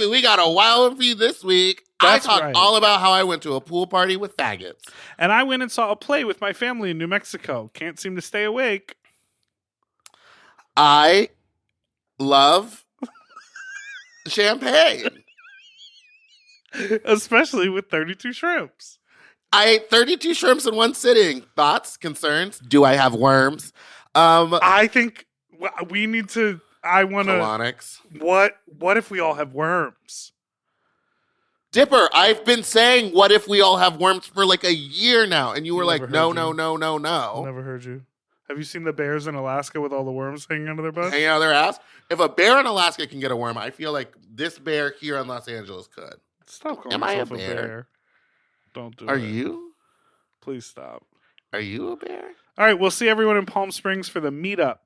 baby, we got a wild one for you this week. That's I talked right. all about how I went to a pool party with faggots. And I went and saw a play with my family in New Mexico. Can't seem to stay awake. I love champagne. Especially with 32 shrimps. I ate 32 shrimps in one sitting. Thoughts, concerns? Do I have worms? I think we need to. I want to. Colonics. What if we all have worms? Dipper, I've been saying, what if we all have worms for like a year now? And you were like, no. Never heard you. Have you seen the bears in Alaska with all the worms hanging out of their butts? Hanging out of their ass? If a bear in Alaska can get a worm, I feel like this bear here in Los Angeles could. Stop calling Am I a yourself a bear? bear. Don't do it. Are you? Please stop. Are you a bear? All right, we'll see everyone in Palm Springs for the meetup.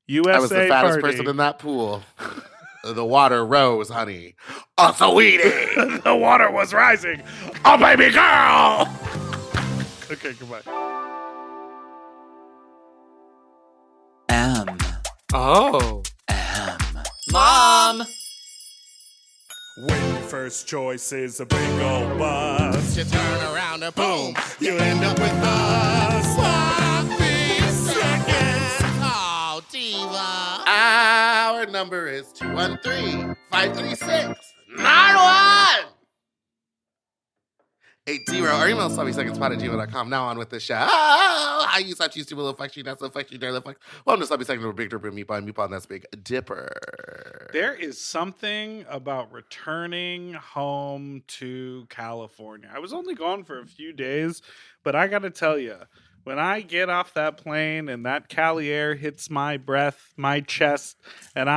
USA I was the fattest party. person in that pool. The water rose, honey. Oh, sweetie. The water was rising. Oh, baby girl. Okay, goodbye. Oh. Mom. When your first choice is a big old bus, You turn around and boom, you end up with us. Sloppy seconds. Oh, diva. Our number is 213-536-9180. Our email is sloppysecondspot@gmail.com. Now on with the show. I use such used to little fuck you, not so fuck you, dare the fuck. Welcome to Sloppy Second with Big Dipper, Meatball, and that's Big Dipper. There is something about returning home to California. I was only gone for a few days, but I got to tell you, when I get off that plane and that Cali air hits my breath, my chest, and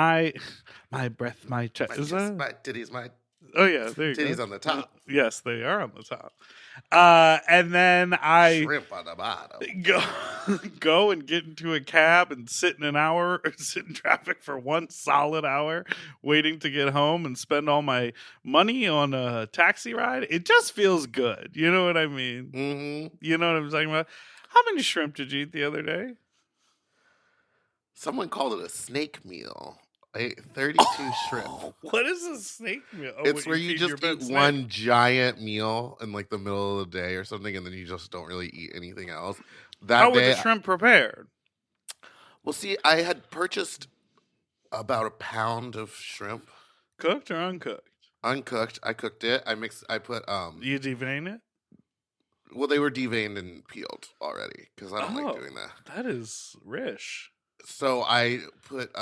my breath, my chest. Is that? My titties, my Oh, yeah. There you titties go. on the top. Yes, they are on the top. And then I Shrimp on the bottom. go and get into a cab and sit in sit in traffic for 1 solid hour waiting to get home and spend all my money on a taxi ride. It just feels good. You know what I mean? Mm-hmm. You know what I'm talking about? How many shrimp did you eat the other day? Someone called it a snake meal. I ate 32 shrimp. What is a snake meal? Oh, It's what, where you feed your just pet eat snake? one giant meal in like the middle of the day or something, and then you just don't really eat anything else. That How were day, the shrimp prepared? well, see, I had purchased about a pound of shrimp, Cooked or uncooked? uncooked. I cooked it. I put You devein it? well, they were deveined and peeled already because I don't like doing that. That is rich. So I put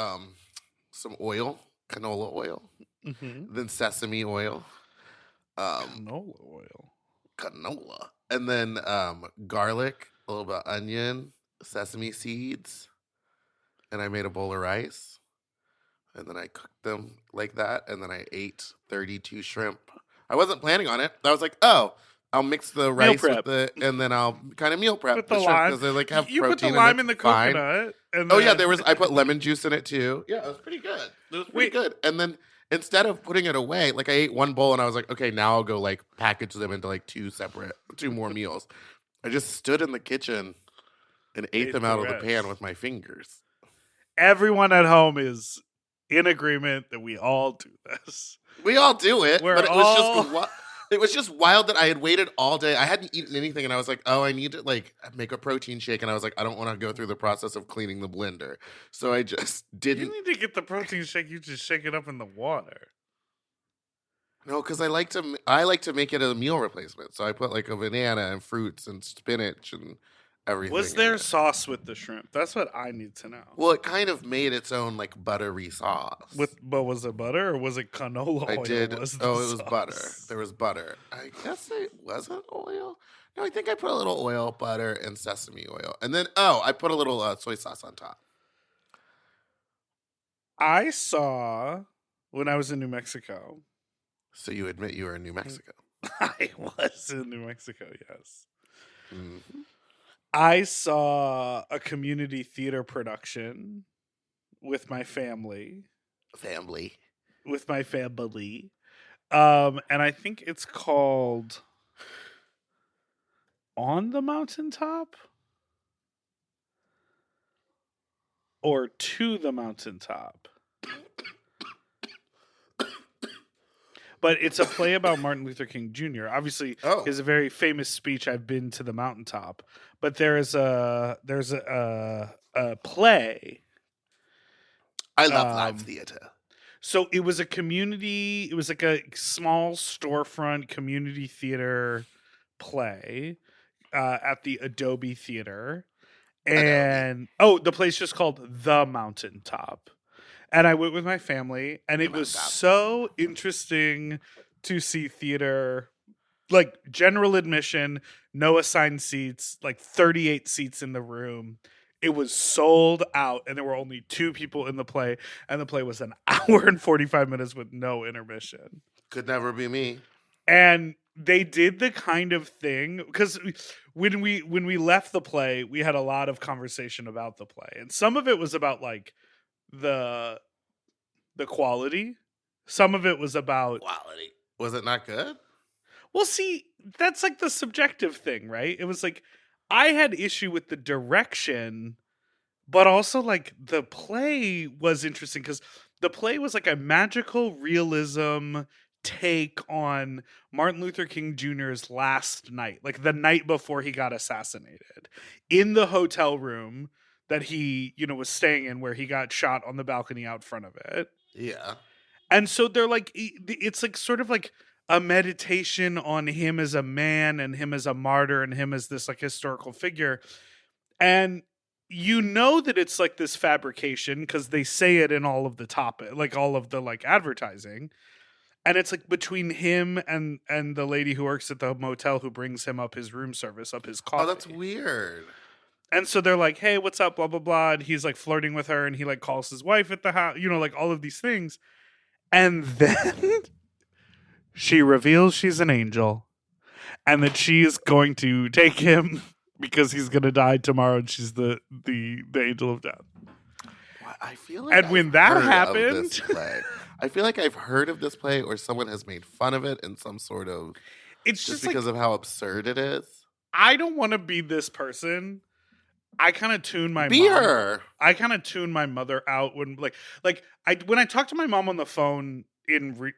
some oil, canola oil, Mm-hmm. then sesame oil, Canola oil. canola, and then garlic, a little bit of onion, sesame seeds, and I made a bowl of rice, and then I cooked them like that, and then I ate 32 shrimp. I wasn't planning on it. I was like, oh, I'll mix the rice with prep. and then I'll kind of meal prep With the shrimp lime. because they like have You put the protein lime in in it. the Fine. coconut. And Oh yeah, then- I put lemon juice in it too. Yeah, it was pretty good. It was pretty good. And then instead of putting it away, like I ate one bowl and I was like, okay, now I'll go like package them into like two more meals. I just stood in the kitchen and ate them the out of the rest. pan with my fingers. Everyone at home is in agreement that we all do this. We all do it, We're but it all- was just wild that I had waited all day. I hadn't eaten anything, and I was like, "Oh, I need to like make a protein shake." And I was like, "I don't want to go through the process of cleaning the blender," so I just You didn't. need to get the protein shake. You just shake it up in the water. No, because I like to make it a meal replacement. So I put like a banana and fruits and spinach and everything. Was in there it. sauce with the shrimp? That's what I need to know. Well, it kind of made its own like buttery sauce. But was it butter or was it canola oil? I did. Was the It was sauce? butter. There was butter. I guess it wasn't oil. No, I think I put a little oil, butter, and sesame oil, and then I put a little soy sauce on top. I saw when I was in New Mexico. So you admit you were in New Mexico? I was in New Mexico. Yes. Mm-hmm. I saw a community theater production with my family. With my family. And I think it's called On the Mountaintop or To the Mountaintop. but it's a play about Martin Luther King Jr. Obviously, Oh, his very famous speech, "I've been to the mountaintop." But there's a play. I love live Um, theater. so it was a community. It was like a small storefront community theater play at the Adobe Theater, and the place just called The Mountaintop. And I went with my family, and it was Mountaintop. so interesting to see theater, like general admission, no assigned seats, like 38 seats in the room. It was sold out, and there were only 2 people in the play, and the play was an hour and 45 minutes with no intermission. Could never be me. And they did the kind of thing, because when we left the play, we had a lot of conversation about the play, and some of it was about like the quality. Some of it was about, Quality. Was it not good? well, see, that's like the subjective thing, right? It was like I had issue with the direction, but also like the play was interesting because the play was like a magical realism take on Martin Luther King Jr.'s last night, like the night before he got assassinated, in the hotel room that he, was staying in, where he got shot on the balcony out front of it. Yeah. And so they're like, it's like sort of like a meditation on him as a man and him as a martyr and him as this like historical figure. And that it's like this fabrication because they say it in all of the topic, like all of the like advertising. And it's like between him and the lady who works at the motel who brings him up his room service, up his coffee. Oh, that's weird. And so they're like, hey, what's up, blah, blah, blah. And he's like flirting with her, and he like calls his wife at the house, like all of these things. And then she reveals she's an angel and that she's going to take him because he's going to die tomorrow, and she's the angel of death. I feel like And when that heard of happened, this play. I feel like I've heard of this play, or someone has made fun of it in some sort of, it's just just because of how absurd it is. I don't want to be this person. I kind of tune my Be mom. her. I kind of tune my mother out when when I talk to my mom on the phone in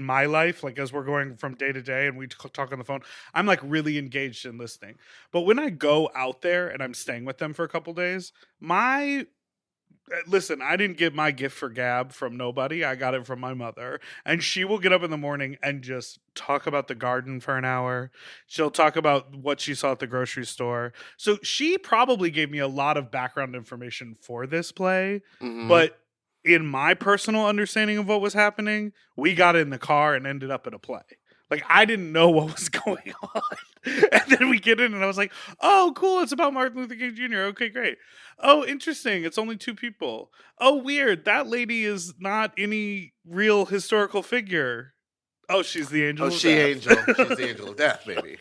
my life, like as we're going from day to day and we talk on the phone, I'm like really engaged in listening. But when I go out there and I'm staying with them for a couple days, listen, I didn't get my gift for gab from nobody. I got it from my mother. And she will get up in the morning and just talk about the garden for an hour. She'll talk about what she saw at the grocery store. So she probably gave me a lot of background information for this play. Mhm. But in my personal understanding of what was happening, we got in the car and ended up at a play. Like, I didn't know what was going on. And then we get in and I was like, oh, cool. It's about Martin Luther King Jr. Okay, great. Oh, interesting. It's only 2 people. Oh, weird. That lady is not any real historical figure. Oh, she's the angel of death. Angel. She's the angel of death, baby.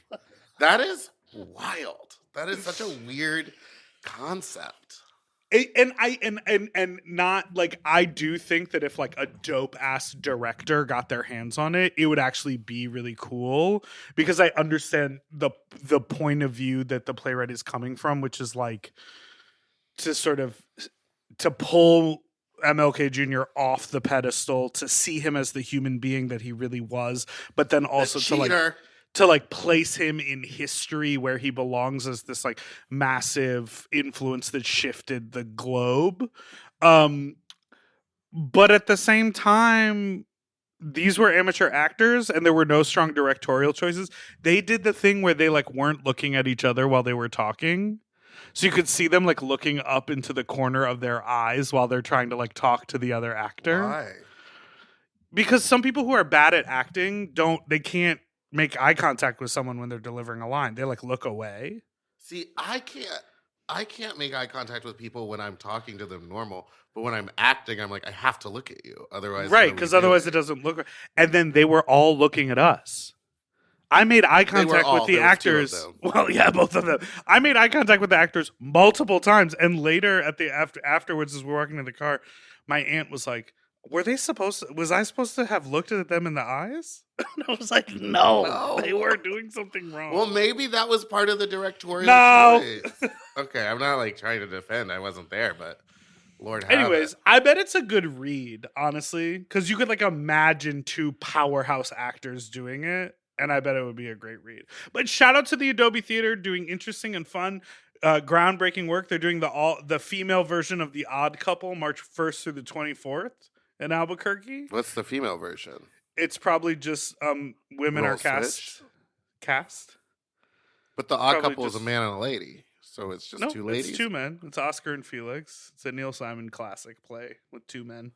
That is wild. That is such a weird concept. And not like, I do think that if like a dope ass director got their hands on it, it would actually be really cool, because I understand the point of view that the playwright is coming from, which is like to pull MLK Jr. off the pedestal, to see him as the human being that he really was, but then also to place him in history where he belongs as this like massive influence that shifted the globe. But at the same time, these were amateur actors and there were no strong directorial choices. They did the thing where they like weren't looking at each other while they were talking. So you could see them like looking up into the corner of their eyes while they're trying to like talk to the other actor. Why? Because some people who are bad at acting they can't make eye contact with someone when they're delivering a line. They like look away. See, I can't make eye contact with people when I'm talking to them normal, but when I'm acting, I'm like, I have to look at you. Otherwise, right, because otherwise it doesn't look right. And then they were all looking at us. I made eye contact with the actors. Well, yeah, both of them. I made eye contact with the actors multiple times. And later at the afterwards, as we're walking in the car, my aunt was like, was I supposed to have looked at them in the eyes? And I was like, no, they were doing something wrong. Well, maybe that was part of the directorial choice. Okay, I'm not like trying to defend. I wasn't there, but Lord have Anyways, it. I bet it's a good read, honestly, because you could like imagine two powerhouse actors doing it, and I bet it would be a great read. But shout out to the Adobe Theater doing interesting and fun, groundbreaking work. They're doing the female version of The Odd Couple, March 1st through the 24th in Albuquerque. What's the female version? It's probably just women Role are cast. Cast. But the odd Probably couple is a just- man and a lady. So it's just No, two ladies? it's two men. It's Oscar and Felix. It's a Neil Simon classic play with two men,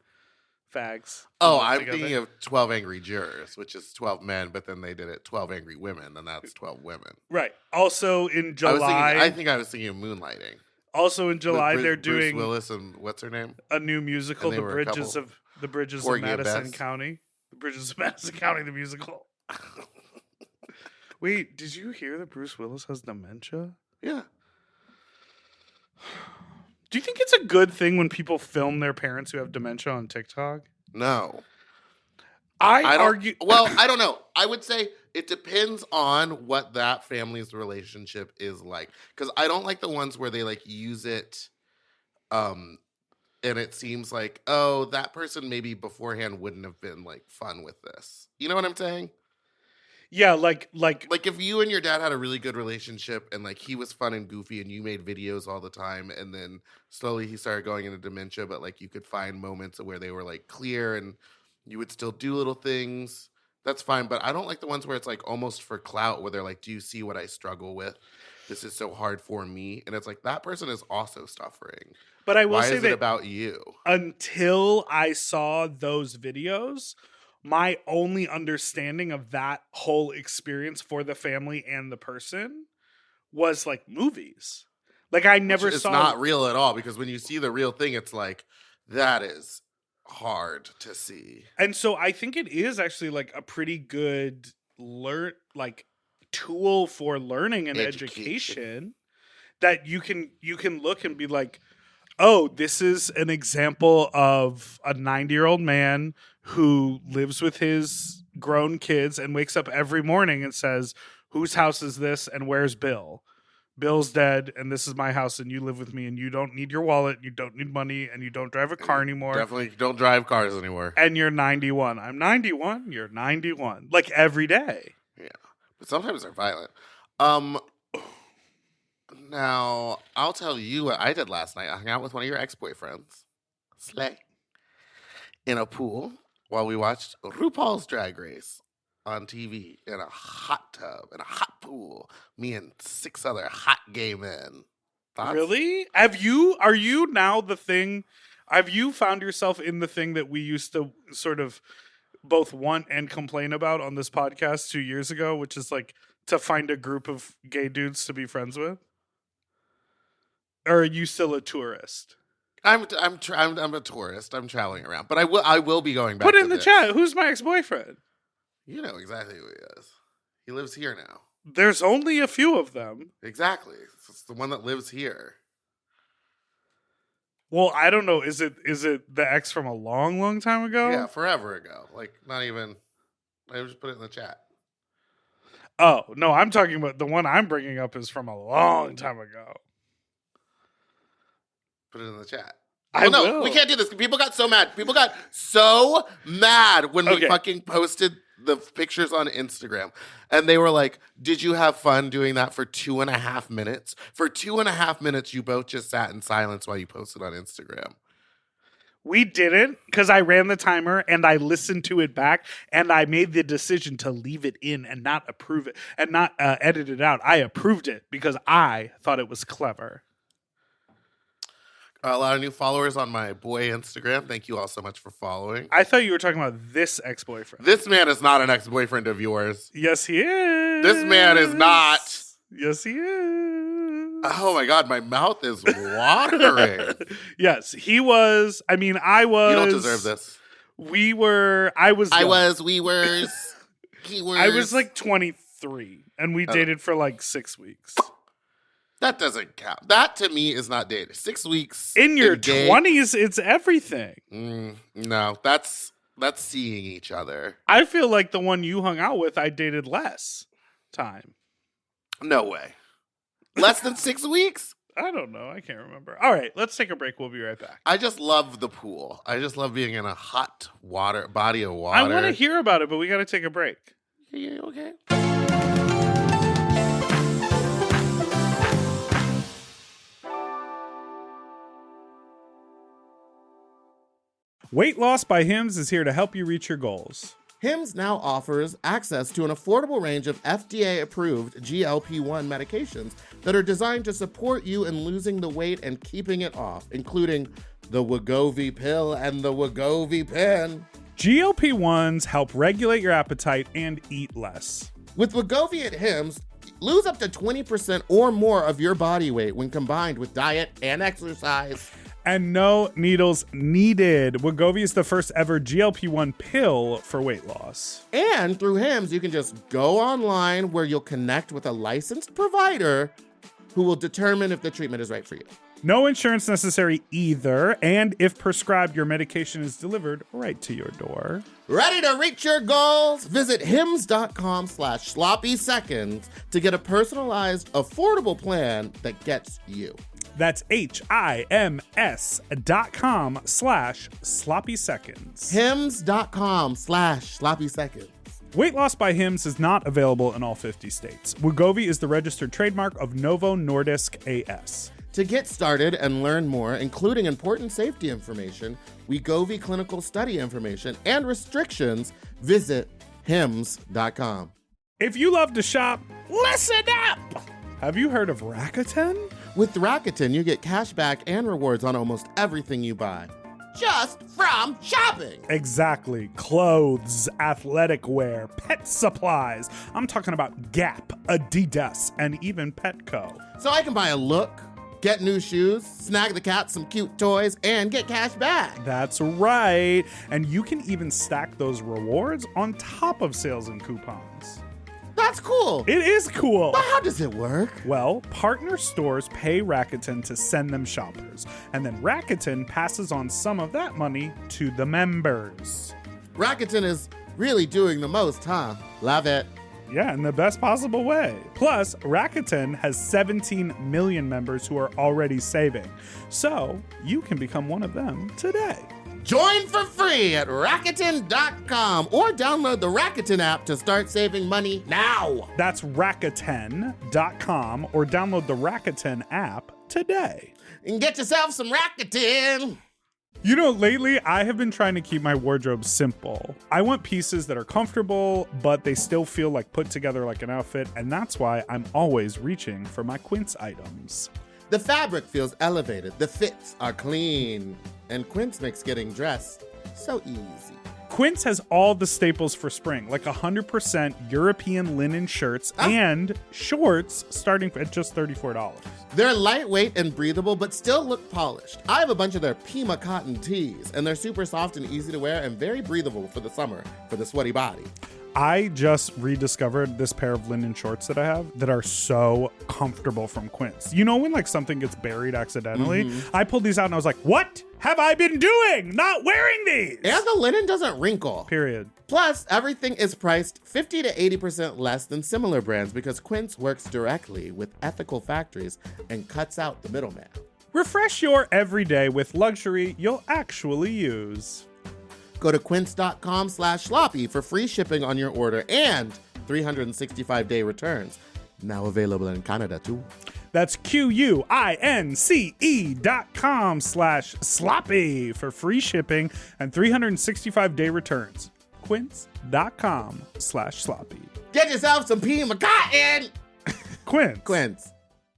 fags. Oh, who live I'm together. thinking of 12 Angry Jurors, which is 12 men, but then they did it 12 Angry Women, and that's 12 women. Right. Also in July. I think I was thinking of Moonlighting. Also in July, With they're Bruce doing Willis and what's her name? a new musical, And they The were a Bridges couple. of Porgy and Madison Bess. County. The Bridges of Madison County, the musical. Wait, did you hear that Bruce Willis has dementia? Yeah. Do you think it's a good thing when people film their parents who have dementia on TikTok? No. I don't, argue. Well, I don't know. I would say it depends on what that family's relationship is like. Because I don't like the ones where they like use it, and it seems like, oh, that person maybe beforehand wouldn't have been like fun with this. You know what I'm saying? Yeah, like Like if you and your dad had a really good relationship and like he was fun and goofy and you made videos all the time and then slowly he started going into dementia, but like you could find moments where they were like clear and you would still do little things. That's fine. But I don't like the ones where it's like almost for clout where they're like, do you see what I struggle with? This is so hard for me. And it's like that person is also suffering. But I will Why say is that it about you? until I saw those videos, my only understanding of that whole experience for the family and the person was like movies. Like I never It's saw. not real at all because when you see the real thing, it's like that is hard to see. And so I think it is actually like a pretty good tool for learning and education that you can look and be like, oh, this is an example of a 90-year-old man who lives with his grown kids and wakes up every morning and says, whose house is this and where's Bill? Bill's dead and this is my house and you live with me and you don't need your wallet, you don't need money, and you don't drive a car anymore. Definitely don't drive cars anymore. And you're 91. I'm 91. You're 91. Like every day. Yeah. But sometimes they're violent. Now, I'll tell you what I did last night. I hung out with one of your ex-boyfriends, Slay, in a pool while we watched RuPaul's Drag Race on TV in a hot tub, in a hot pool. Me and 6 other hot gay men. Thoughts? Really? Are you now the thing? Have you found yourself in the thing that we used to sort of both want and complain about on this podcast 2 years ago, which is like to find a group of gay dudes to be friends with? Or are you still a tourist? I'm a tourist. I'm traveling around, but I will be going back. Put to in the this. chat. Who's my ex-boyfriend? You know exactly who he is. He lives here now. There's only a few of them. Exactly. It's the one that lives here. Well, I don't know. Is it the ex from a long, long time ago? Yeah, forever ago. Like not even. I just put it in the chat. Oh no, I'm talking about the one I'm bringing up is from a long time ago. Put it in the chat. I No, will. we can't do this. People got so mad. People got so mad when we Okay. fucking posted the pictures on Instagram. And they were like, did you have fun doing that for 2.5 minutes? For 2.5 minutes, you both just sat in silence while you posted on Instagram. We didn't because I ran the timer and I listened to it back and I made the decision to leave it in and not approve it and not edit it out. I approved it because I thought it was clever. A lot of new followers on my boy Instagram. Thank you all so much for following. I thought you were talking about this ex-boyfriend. This man is not an ex-boyfriend of yours. Yes, he is. This man is not. Yes, he is. Oh my God, my mouth is watering. Yes, he was. I mean, I was. You don't deserve this. We were. I was. I young. was, we were, he was. I was like 23, and we dated for like 6 weeks. That doesn't count. That to me is not dating. 6 weeks. In your gay- 20s, it's everything. No, that's seeing each other. I feel like the one you hung out with, I dated less time. No way. Less than 6 weeks? I don't know. I can't remember. All right, let's take a break. We'll be right back. I just love the pool. I just love being in a hot body of water. I want to hear about it, but we got to take a break. Yeah, okay. Weight Loss by Hims is here to help you reach your goals. Hims now offers access to an affordable range of FDA-approved GLP-1 medications that are designed to support you in losing the weight and keeping it off, including the Wegovy pill and the Wegovy pen. GLP-1s help regulate your appetite and eat less. With Wegovy at Hims, lose up to 20% or more of your body weight when combined with diet and exercise. And no needles needed. Wegovy is the first ever GLP-1 pill for weight loss. And through Hims, you can just go online where you'll connect with a licensed provider who will determine if the treatment is right for you. No insurance necessary either. And if prescribed, your medication is delivered right to your door. Ready to reach your goals? Visit hims.com/sloppyseconds to get a personalized, affordable plan that gets you. That's HIMS.com/sloppyseconds. hims.com/sloppyseconds. Weight Loss by Hims is not available in all 50 states. Wegovy is the registered trademark of Novo Nordisk AS. To get started and learn more, including important safety information, Wegovy clinical study information, and restrictions, visit hims.com. If you love to shop, listen up! Have you heard of Rakuten? With Rakuten, you get cash back and rewards on almost everything you buy. Just from shopping. Exactly. Clothes, athletic wear, pet supplies. I'm talking about Gap, Adidas, and even Petco. So I can buy a look, get new shoes, snag the cat some cute toys, and get cash back. That's right. And you can even stack those rewards on top of sales and coupons. That's cool. It is cool. But how does it work? Well, partner stores pay Rakuten to send them shoppers, and then Rakuten passes on some of that money to the members. Rakuten is really doing the most, huh? Love it. Yeah, in the best possible way. Plus, Rakuten has 17 million members who are already saving. So, you can become one of them today. Join for free at Rakuten.com or download the Rakuten app to start saving money now. That's Rakuten.com or download the Rakuten app today. And get yourself some Rakuten. You know, lately I have been trying to keep my wardrobe simple. I want pieces that are comfortable, but they still feel like put together like an outfit, and that's why I'm always reaching for my Quince items. The fabric feels elevated, the fits are clean, and Quince makes getting dressed so easy. Quince has all the staples for spring, like 100% European linen shirts and shorts starting at just $34. They're lightweight and breathable, but still look polished. I have a bunch of their Pima cotton tees, and they're super soft and easy to wear and very breathable for the summer, for the sweaty body. I just rediscovered this pair of linen shorts that I have that are so comfortable from Quince. You know when like something gets buried accidentally? I pulled these out and I was like, what have I been doing? Not wearing these! And the linen doesn't wrinkle. Period. Plus, everything is priced 50 to 80% less than similar brands because Quince works directly with ethical factories and cuts out the middleman. Refresh your everyday with luxury you'll actually use. Go to quince.com/sloppy for free shipping on your order and 365-day returns. Now available in Canada, too. That's QUINCE.com/sloppy for free shipping and 365-day returns. Quince.com/sloppy. Get yourself some Pima cotton! Quince. Quince.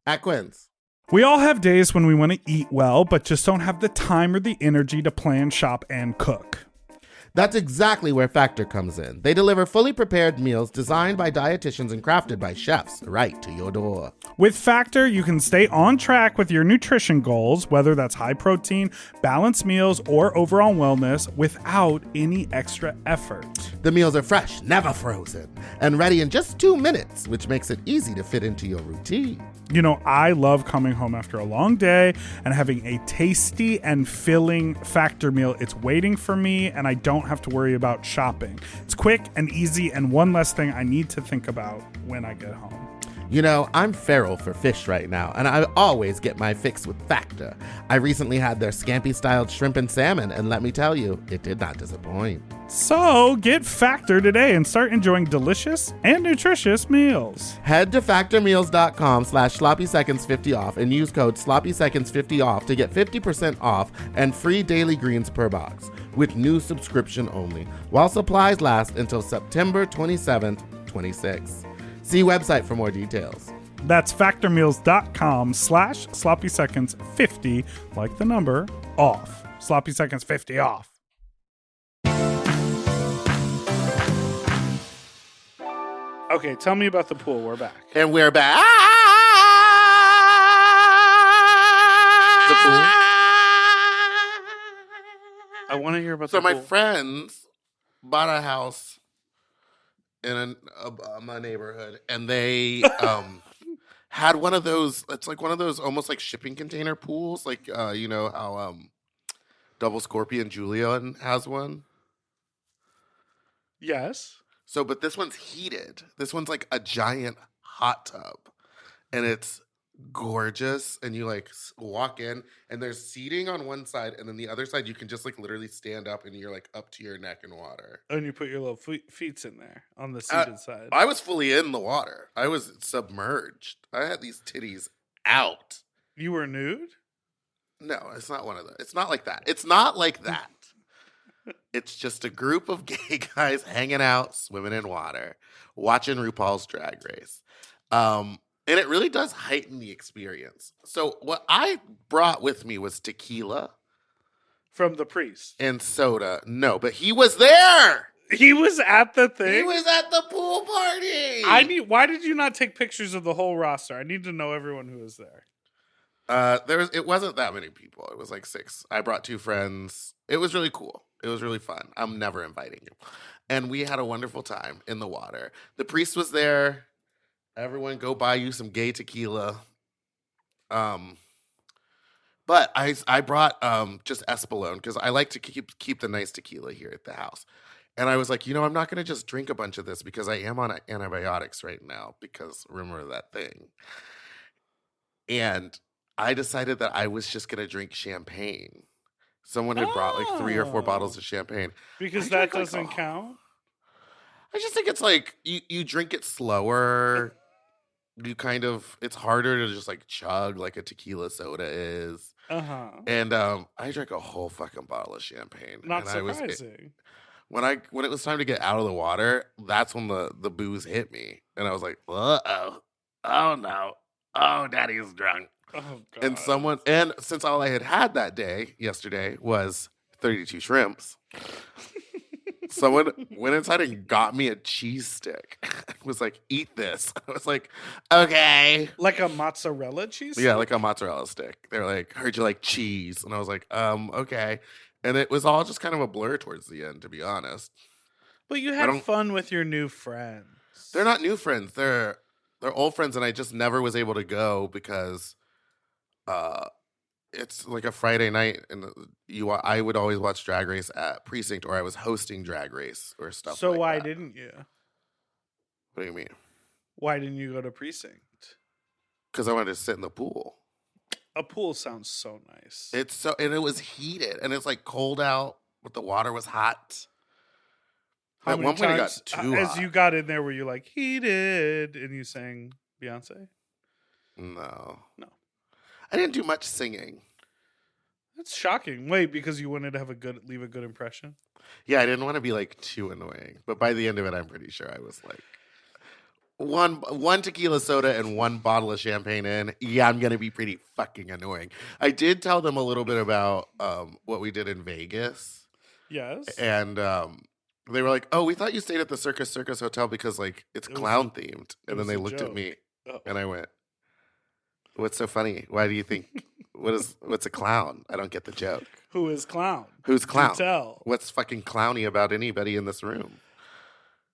At Quince. We all have days when we want to eat well, but just don't have the time or the energy to plan, shop, and cook. That's exactly where Factor comes in. They deliver fully prepared meals designed by dietitians and crafted by chefs right to your door. With Factor, you can stay on track with your nutrition goals, whether that's high protein, balanced meals, or overall wellness, without any extra effort. The meals are fresh, never frozen, and ready in just 2 minutes, which makes it easy to fit into your routine. You know, I love coming home after a long day and having a tasty and filling Factor meal. It's waiting for me, and I don't have to worry about shopping. It's quick and easy, and one less thing I need to think about when I get home. You know, I'm feral for fish right now, and I always get my fix with Factor. I recently had their scampi-styled shrimp and salmon, and let me tell you, it did not disappoint. So get Factor today and start enjoying delicious and nutritious meals. Head to factormeals.com/sloppyseconds50off and use code sloppyseconds50off to get 50% off and free daily greens per box with new subscription only, while supplies last until September 27th, 26. See website for more details. That's factormeals.com/sloppyseconds50, like the number, off. Sloppy Seconds 50 off. Okay, tell me about the pool. We're back. And we're back. The pool. I want to hear about So the my pool. friends bought a house in my neighborhood, and they had one of those. It's like one of those almost like shipping container pools, like you know how Double Scorpion Julian has one. Yes. So, but this one's heated. This one's like a giant hot tub, and it's gorgeous. And you like walk in, and there's seating on one side, and then the other side you can just like literally stand up, and you're like up to your neck in water. And you put your little feet in there on the seated side. I was fully in the water. I was submerged. I had these titties out. You were nude? No, it's not one of those. It's not like that. It's not like that. It's just a group of gay guys hanging out, swimming in water, watching RuPaul's Drag Race. And it really does heighten the experience. So what I brought with me was tequila. From the priest. And soda. No, but he was there. He was at the thing? He was at the pool party. Why did you not take pictures of the whole roster? I need to know everyone who was there. It wasn't that many people. It was like 6. I brought 2 friends. It was really cool. It was really fun. I'm never inviting you. And we had a wonderful time in the water. The priest was there. Everyone go buy you some gay tequila. But I brought just Espolón because I like to keep the nice tequila here at the house. And I was like, I'm not going to just drink a bunch of this because I am on antibiotics right now because remember that thing. And I decided that I was just going to drink champagne. Someone had brought like 3 or 4 bottles of champagne. Because that doesn't count? I just think it's like you drink it slower. It's harder to just like chug like a tequila soda is. Uh-huh. And I drank a whole fucking bottle of champagne. Not and surprising. When it was time to get out of the water, that's when the booze hit me. And I was like, uh-oh. Oh no. Oh, daddy's drunk. Oh, God. And since all I had that day, yesterday, was 32 shrimps, someone went inside and got me a cheese stick. Was like, eat this. I was like, okay. Like a mozzarella cheese? Yeah, like a mozzarella stick. They're like, heard you like cheese. And I was like, okay. And it was all just kind of a blur towards the end, to be honest. But you had fun with your new friends. They're not new friends. They're old friends, and I just never was able to go because it's like a Friday night, and I would always watch Drag Race at Precinct, or I was hosting Drag Race or stuff. So like why that. didn't you? What do you mean? Why didn't you go to Precinct? Because I wanted to sit in the pool. A pool sounds so nice. And it was heated, and it's like cold out, but the water was hot. How At many one point, it got times, too as hot. you got in there, were you like heated and you sang Beyonce? No. No. I didn't do much singing. That's shocking. Wait, because you wanted to leave a good impression? Yeah, I didn't want to be like too annoying. But by the end of it, I'm pretty sure I was like one tequila soda and 1 bottle of champagne in. Yeah, I'm gonna be pretty fucking annoying. I did tell them a little bit about what we did in Vegas. Yes. And they were like, "Oh, we thought you stayed at the Circus Hotel because like it's clown themed." And then they looked at me, and I went, "What's so funny? Why do you think what's a clown? I don't get the joke." Who is clown? Who's clown? Do tell. What's fucking clowny about anybody in this room?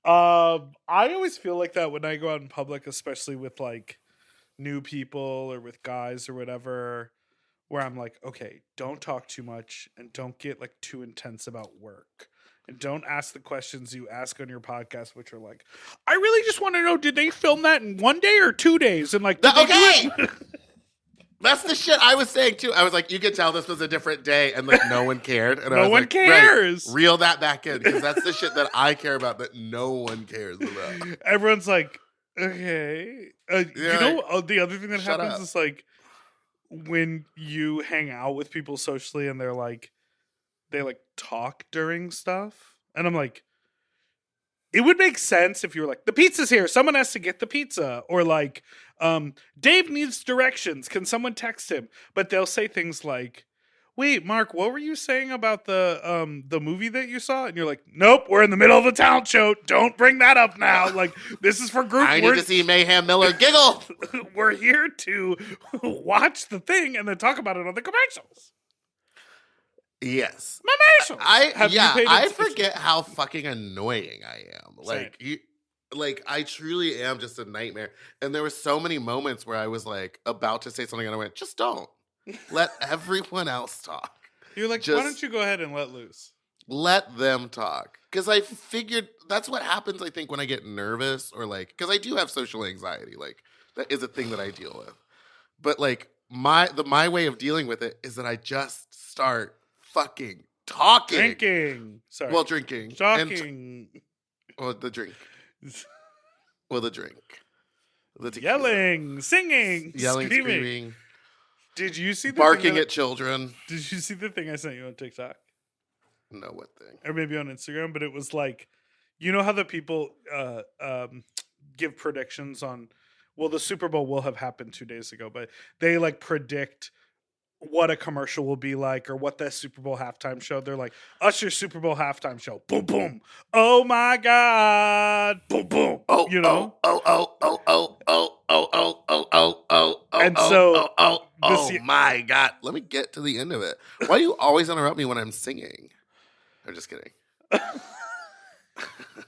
I always feel like that when I go out in public, especially with like new people or with guys or whatever, where I'm like, okay, don't talk too much and don't get like too intense about work. And don't ask the questions you ask on your podcast, which are like, I really just want to know, did they film that in 1 day or 2 days? And like, did they do it? That's the shit I was saying too. I was like, you could tell this was a different day, and like no one cared. And I No was one like, cares. Right, reel that back in, because that's the shit that I care about that no one cares about. Everyone's like, okay. The other thing that Shut happens up. is like when you hang out with people socially and they like talk during stuff. And I'm like, it would make sense if you were like, the pizza's here. Someone has to get the pizza. Or like, Dave needs directions. Can someone text him? But they'll say things like, wait, Mark, what were you saying about the movie that you saw? And you're like, nope, we're in the middle of a talent show. Don't bring that up now. Like, this is for group. I need to see Mayhem Miller giggle. We're here to watch the thing and then talk about it on the commercials. Yes. Have you paid I attention? forget how fucking annoying I am. Like I truly am just a nightmare. And there were so many moments where I was like about to say something and I went, just don't. Let everyone else talk. You're like, why don't you go ahead and let loose? Let them talk. Because I figured that's what happens, I think, when I get nervous or like, because I do have social anxiety. Like, that is a thing that I deal with. But like, my way of dealing with it is that I just start fucking talking. Drinking. Sorry. Well, drinking. Talking. Or the drink. Or the drink. The tequila. Yelling. Singing. Yelling, screaming. screaming. Did you see the Barking thing at children. Did you see the thing I sent you on TikTok? No, what thing? Or maybe on Instagram, but it was like, you know how the people give predictions on, well, the Super Bowl will have happened 2 days ago, but they like predict what a commercial will be like or what the Super Bowl halftime show. They're like, Usher's Super Bowl halftime show. Boom, boom. Oh my God. Boom, boom. Oh, you know? And so My God. Let me get to the end of it. Why do you always interrupt me when I'm singing? I'm just kidding.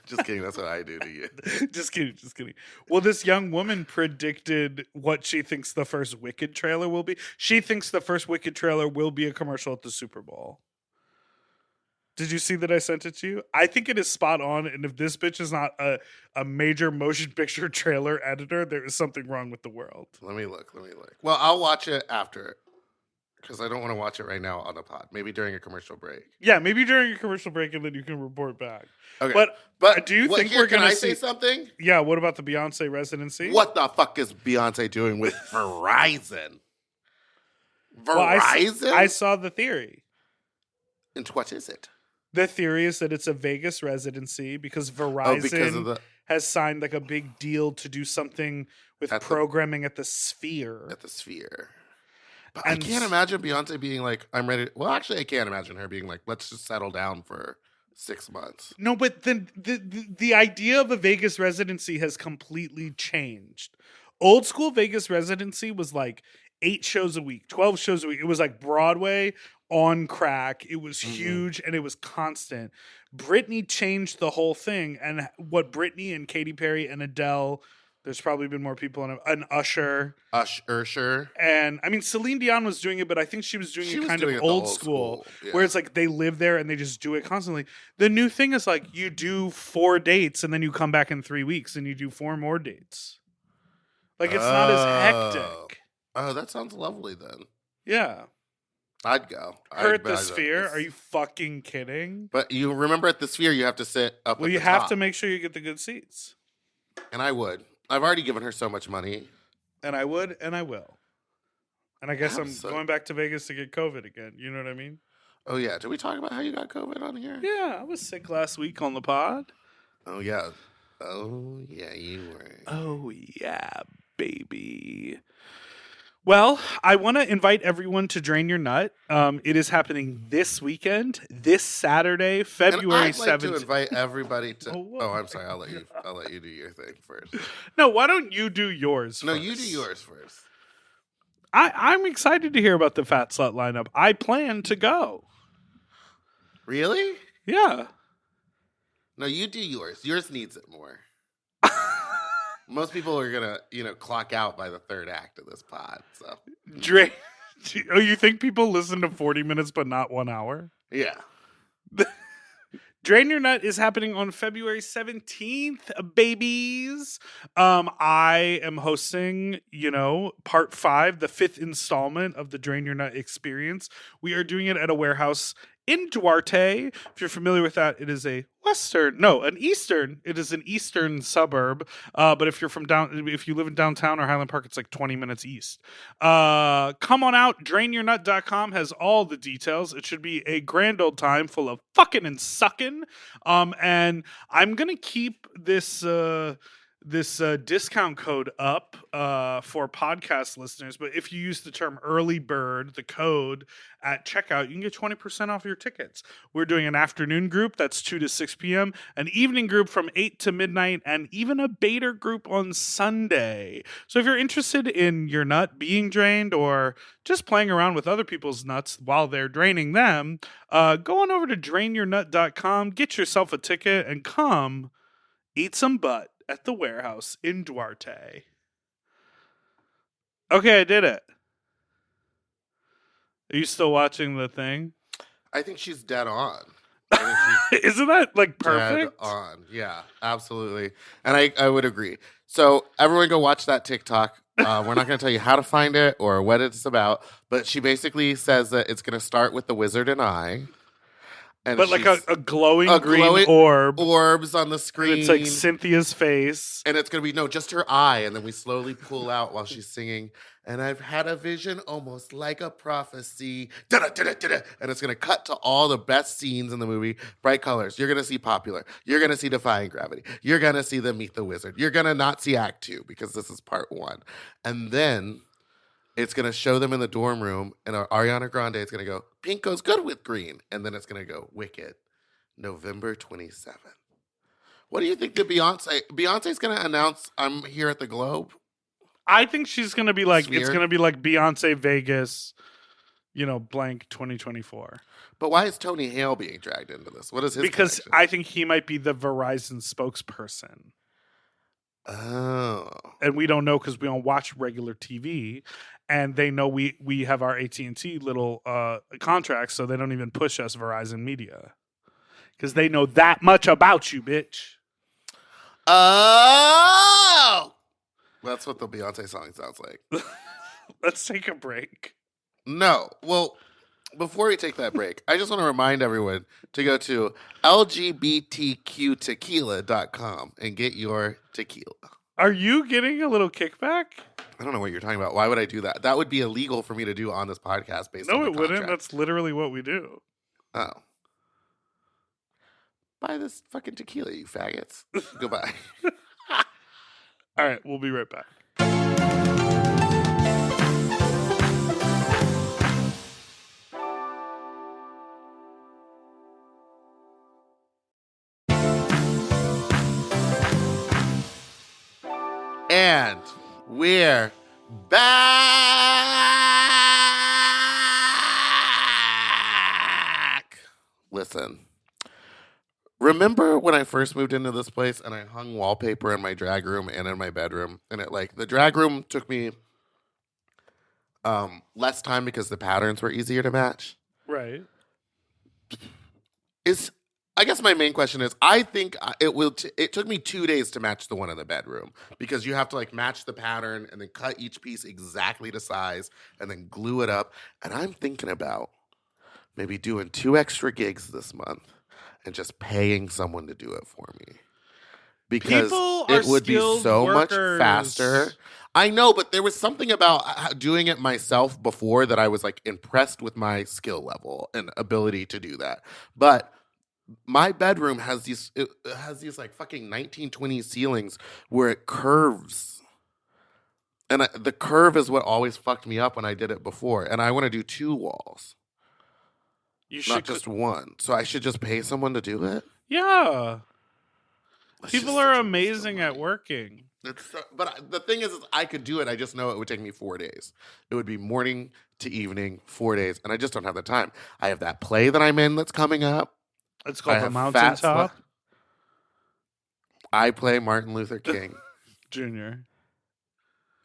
Just kidding. That's what I do to you. Just kidding. Well, this young woman predicted what she thinks the first Wicked trailer will be. She thinks the first Wicked trailer will be a commercial at the Super Bowl. Did you see that I sent it to you? I think it is spot on. And if this bitch is not a major motion picture trailer editor, there is something wrong with the world. Let me look. Well, I'll watch it after. Because I don't want to watch it right now on the pod. Maybe during a commercial break. Yeah, maybe during a commercial break and then you can report back. Okay. But do you think we're going to say something? Yeah, what about the Beyonce residency? What the fuck is Beyonce doing with Verizon? Well, I saw the theory. And what is it? The theory is that it's a Vegas residency because Verizon has signed like a big deal to do something with programming at the Sphere. At the Sphere. But I can't imagine Beyonce being like, I'm ready. Well, actually, I can't imagine her being like, let's just settle down for 6 months. No, but then the idea of a Vegas residency has completely changed. Old school Vegas residency was like 8 shows a week, 12 shows a week. It was like Broadway on crack. It was huge and it was constant. Britney changed the whole thing. And what Britney and Katy Perry and Adele, there's probably been more people in it, an Usher. Usher. And I mean, Celine Dion was doing it, but I think she was doing it kind of old school. Yeah. Where it's like they live there and they just do it constantly. The new thing is like you do 4 dates and then you come back in 3 weeks and you do 4 more dates. Like it's not as hectic. Oh, that sounds lovely then. Yeah. I'd go. Her at the Sphere? Are you fucking kidding? But you remember at the Sphere you have to sit up. Well, you have to make sure you get the good seats. And I would. I've already given her so much money. And I would, and I will. And I guess I'm going back to Vegas to get COVID again. You know what I mean? Oh, yeah. Did we talk about how you got COVID on here? Yeah, I was sick last week on the pod. Oh, yeah. Oh, yeah, you were. Oh, yeah, baby. Well, I want to invite everyone to Drain Your Nut. It is happening this weekend, this Saturday, February 7th. I'd like to invite everybody to. Oh, I'm sorry. I'll let you do your thing first. No, why don't you do yours? No, first? you do yours first. I'm excited to hear about the Fat Slut lineup. I plan to go. Really? Yeah. No, you do yours. Yours needs it more. Most people are gonna, clock out by the 3rd act of this pod. So, oh, you think people listen to 40 minutes but not 1 hour? Yeah. Drain Your Nut is happening on February 17th, babies. I am hosting, part 5, the 5th installment of the Drain Your Nut experience. We are doing it at a warehouse in Duarte. If you're familiar with that, it is an eastern suburb. But if you live in downtown or Highland Park, it's like 20 minutes east. Come on out. DrainYourNut.com has all the details. It should be a grand old time full of fucking and sucking. And I'm gonna keep this discount code up for podcast listeners. But if you use the term early bird, the code at checkout, you can get 20% off your tickets. We're doing an afternoon group that's 2 to 6 p.m., an evening group from 8 to midnight, and even a beta group on Sunday. So if you're interested in your nut being drained or just playing around with other people's nuts while they're draining them, go on over to drainyournut.com, get yourself a ticket, and come eat some butt at the warehouse in Duarte. Okay, I did it. Are you still watching the thing? I think she's dead on. Isn't that like Dead perfect? on. Yeah, absolutely. And I would agree. So everyone go watch that TikTok. We're not going to tell you how to find it or what it's about, but she basically says that it's going to start with the wizard and I. And But like a glowing green orb. Orbs on the screen. And it's like Cynthia's face. And it's going to be, just her eye. And then we slowly pull out while she's singing. And I've had a vision almost like a prophecy. Da-da-da-da-da-da. And it's going to cut to all the best scenes in the movie. Bright colors. You're going to see Popular. You're going to see Defying Gravity. You're going to see them meet the wizard. You're going to not see Act 2 because this is part 1. And then it's going to show them in the dorm room. And Ariana Grande is going to go, pink goes good with green. And then it's going to go, Wicked, November 27th. What do you think that Beyonce's going to announce I'm here at the Globe? I think she's going to be like, Sphere? It's going to be like Beyonce Vegas, blank 2024. But why is Tony Hale being dragged into this? What is his Because connection? I think he might be the Verizon spokesperson. Oh. And we don't know because we don't watch regular TV. And they know we have our AT&T little contracts, so they don't even push us Verizon Media. Because they know that much about you, bitch. Oh! That's what the Beyonce song sounds like. Let's take a break. No. Well, before we take that break, I just want to remind everyone to go to lgbtqtequila.com and get your tequila. Are you getting a little kickback? I don't know what you're talking about. Why would I do that? That would be illegal for me to do on this podcast based on No, the it wouldn't. contract. That's literally what we do. Oh. Buy this fucking tequila, you faggots. Goodbye. All right, we'll be right back. And we're back. Listen. Remember when I first moved into this place and I hung wallpaper in my drag room and in my bedroom? And the drag room took me less time because the patterns were easier to match. Right. I guess my main question is, I think it took me 2 days to match the one in the bedroom because you have to match the pattern and then cut each piece exactly to size and then glue it up. And I'm thinking about maybe doing 2 extra gigs this month and just paying someone to do it for me. Because it would be so much faster. I know, but there was something about doing it myself before that I was impressed with my skill level and ability to do that. But my bedroom has these fucking 1920s ceilings where it curves. And the curve is what always fucked me up when I did it before. And I want to do 2 walls. Not just one. So I should just pay someone to do it? Yeah. That's People just are such a waste of amazing at money. working. But the thing is I could do it. I just know it would take me 4 days. It would be morning to evening, 4 days. And I just don't have the time. I have that play that I'm in that's coming up. It's called I The have Mountaintop. I play Martin Luther King. Junior.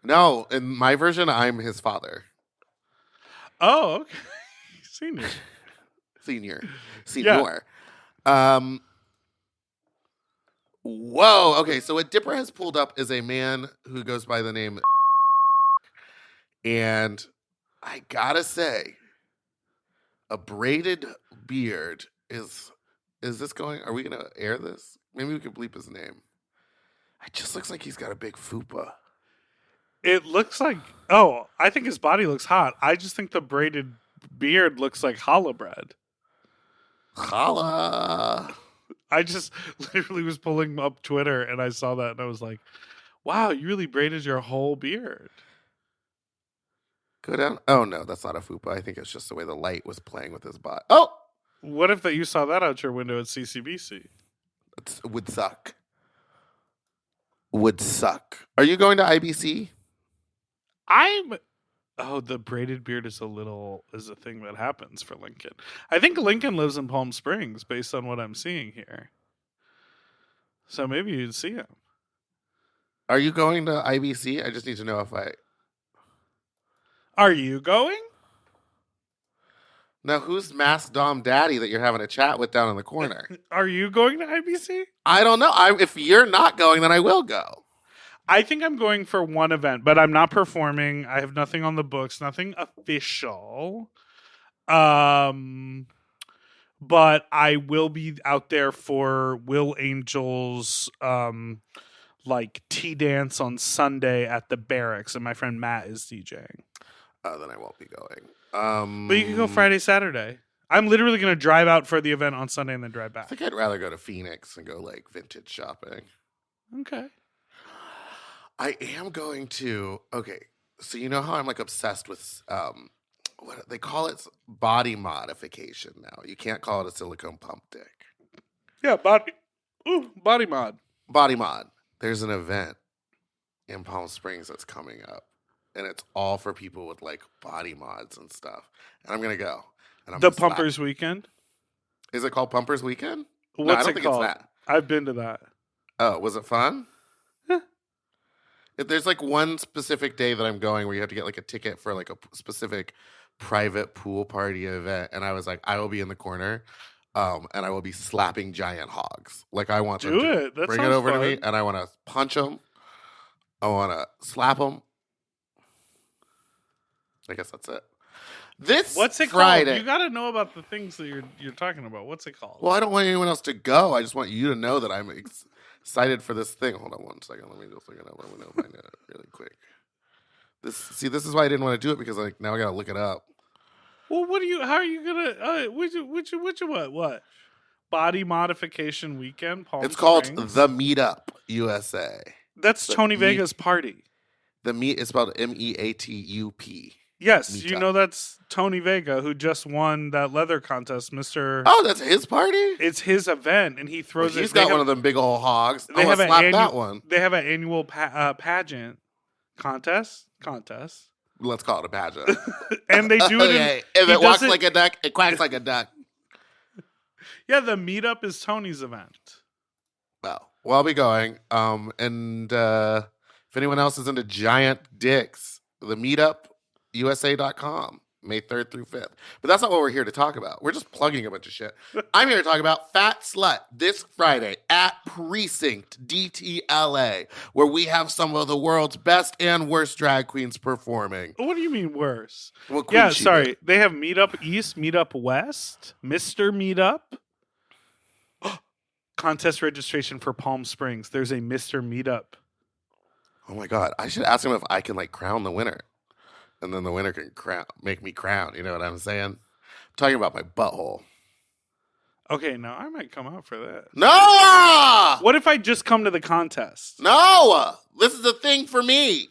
No, in my version, I'm his father. Oh, okay. Senior. Senior. Whoa. Okay, so what Dipper has pulled up is a man who goes by the name, and I gotta say, a braided beard is this going? Are we gonna air this? Maybe we can bleep his name. It just looks like he's got a big fupa. It looks like, oh, I think his body looks hot. I just think the braided beard looks like challah bread. Holla. I just literally was pulling up Twitter and I saw that and I was like, wow, you really braided your whole beard. Go down. Oh no, that's not a fupa. I think it's just the way the light was playing with his body. Oh, What if that you saw that out your window at CCBC? it would suck. Would suck. Are you going to IBC? The braided beard is a thing that happens for Lincoln. I think Lincoln lives in Palm Springs based on what I'm seeing here. So maybe you'd see him. Are you going to IBC? I just need to know if I. Are you going? Now, who's Masked Dom Daddy that you're having a chat with down in the corner? Are you going to IBC? I don't know. If you're not going, then I will go. I think I'm going for one event, but I'm not performing. I have nothing on the books, nothing official. But I will be out there for Will Angel's like tea dance on Sunday at the Barracks, and my friend Matt is DJing. Then I won't be going. But you can go Friday, Saturday. I'm literally going to drive out for the event on Sunday and then drive I back. think I'd rather go to Phoenix and go like vintage shopping. Okay. I am going to. Okay, so you know how I'm like obsessed with what they call it, body modification now. You can't call it a silicone pump dick. Yeah, body mod. Body mod. There's an event in Palm Springs that's coming up, and it's all for people with like body mods and stuff. And I'm gonna go. And I'm The gonna slap. Pumpers Weekend. Is it called Pumpers Weekend? No, I What's don't it think called? it's that. I've been to that. Oh, was it fun? Yeah. If there's like one specific day that I'm going where you have to get like a ticket for like a specific private pool party event, and I was like, I will be in the corner, and I will be slapping giant hogs. Like I want them Do to it. That bring it sounds over to me, fun. and I want to punch them. I want to slap them. I guess that's it. This What's it Friday. called? You got to know about the things that you're talking about. What's it called? Well, I don't want anyone else to go. I just want you to know that I'm excited for this thing. Hold on one second. Let me just look it up. Let me know find it really quick. This is why I didn't want to do it, because like now I gotta look it up. Well, how are you gonna? What? Body modification weekend. Palm It's called Springs? The Meetup USA. That's the Tony meet- Vega's party. The meet is spelled MEATUP. Yes, Meetup. you know that's Tony Vega who just won that leather contest, Mister. Oh, that's his party. It's his event, and he Well, throws it. he's got one of them big old hogs. They I'm have gonna an slap that one. They have an annual pageant contest, Let's call it a pageant. and they do it. Okay. In, If he it walks does like a duck, it quacks like a duck. Yeah, the meetup is Tony's event. Well, I'll be going. And if anyone else is into giant dicks, the meetupusa.com, May 3rd through 5th. But that's not what we're here to talk about. We're just plugging a bunch of shit. I'm here to talk about Fat Slut this Friday at Precinct DTLA, where we have some of the world's best and worst drag queens performing. What do you mean worse? Well, Queen Yeah, Sheba. sorry. They have Meetup East, Meetup West, Mr. Meetup. Contest registration for Palm Springs. There's a Mr. Meetup. Oh my God. I should ask him if I can like crown the winner. And then the winner can make me crown. You know what I'm saying? I'm talking about my butthole. Okay, now I might come out for that. No! What if I just come to the contest? No! This is a thing for me.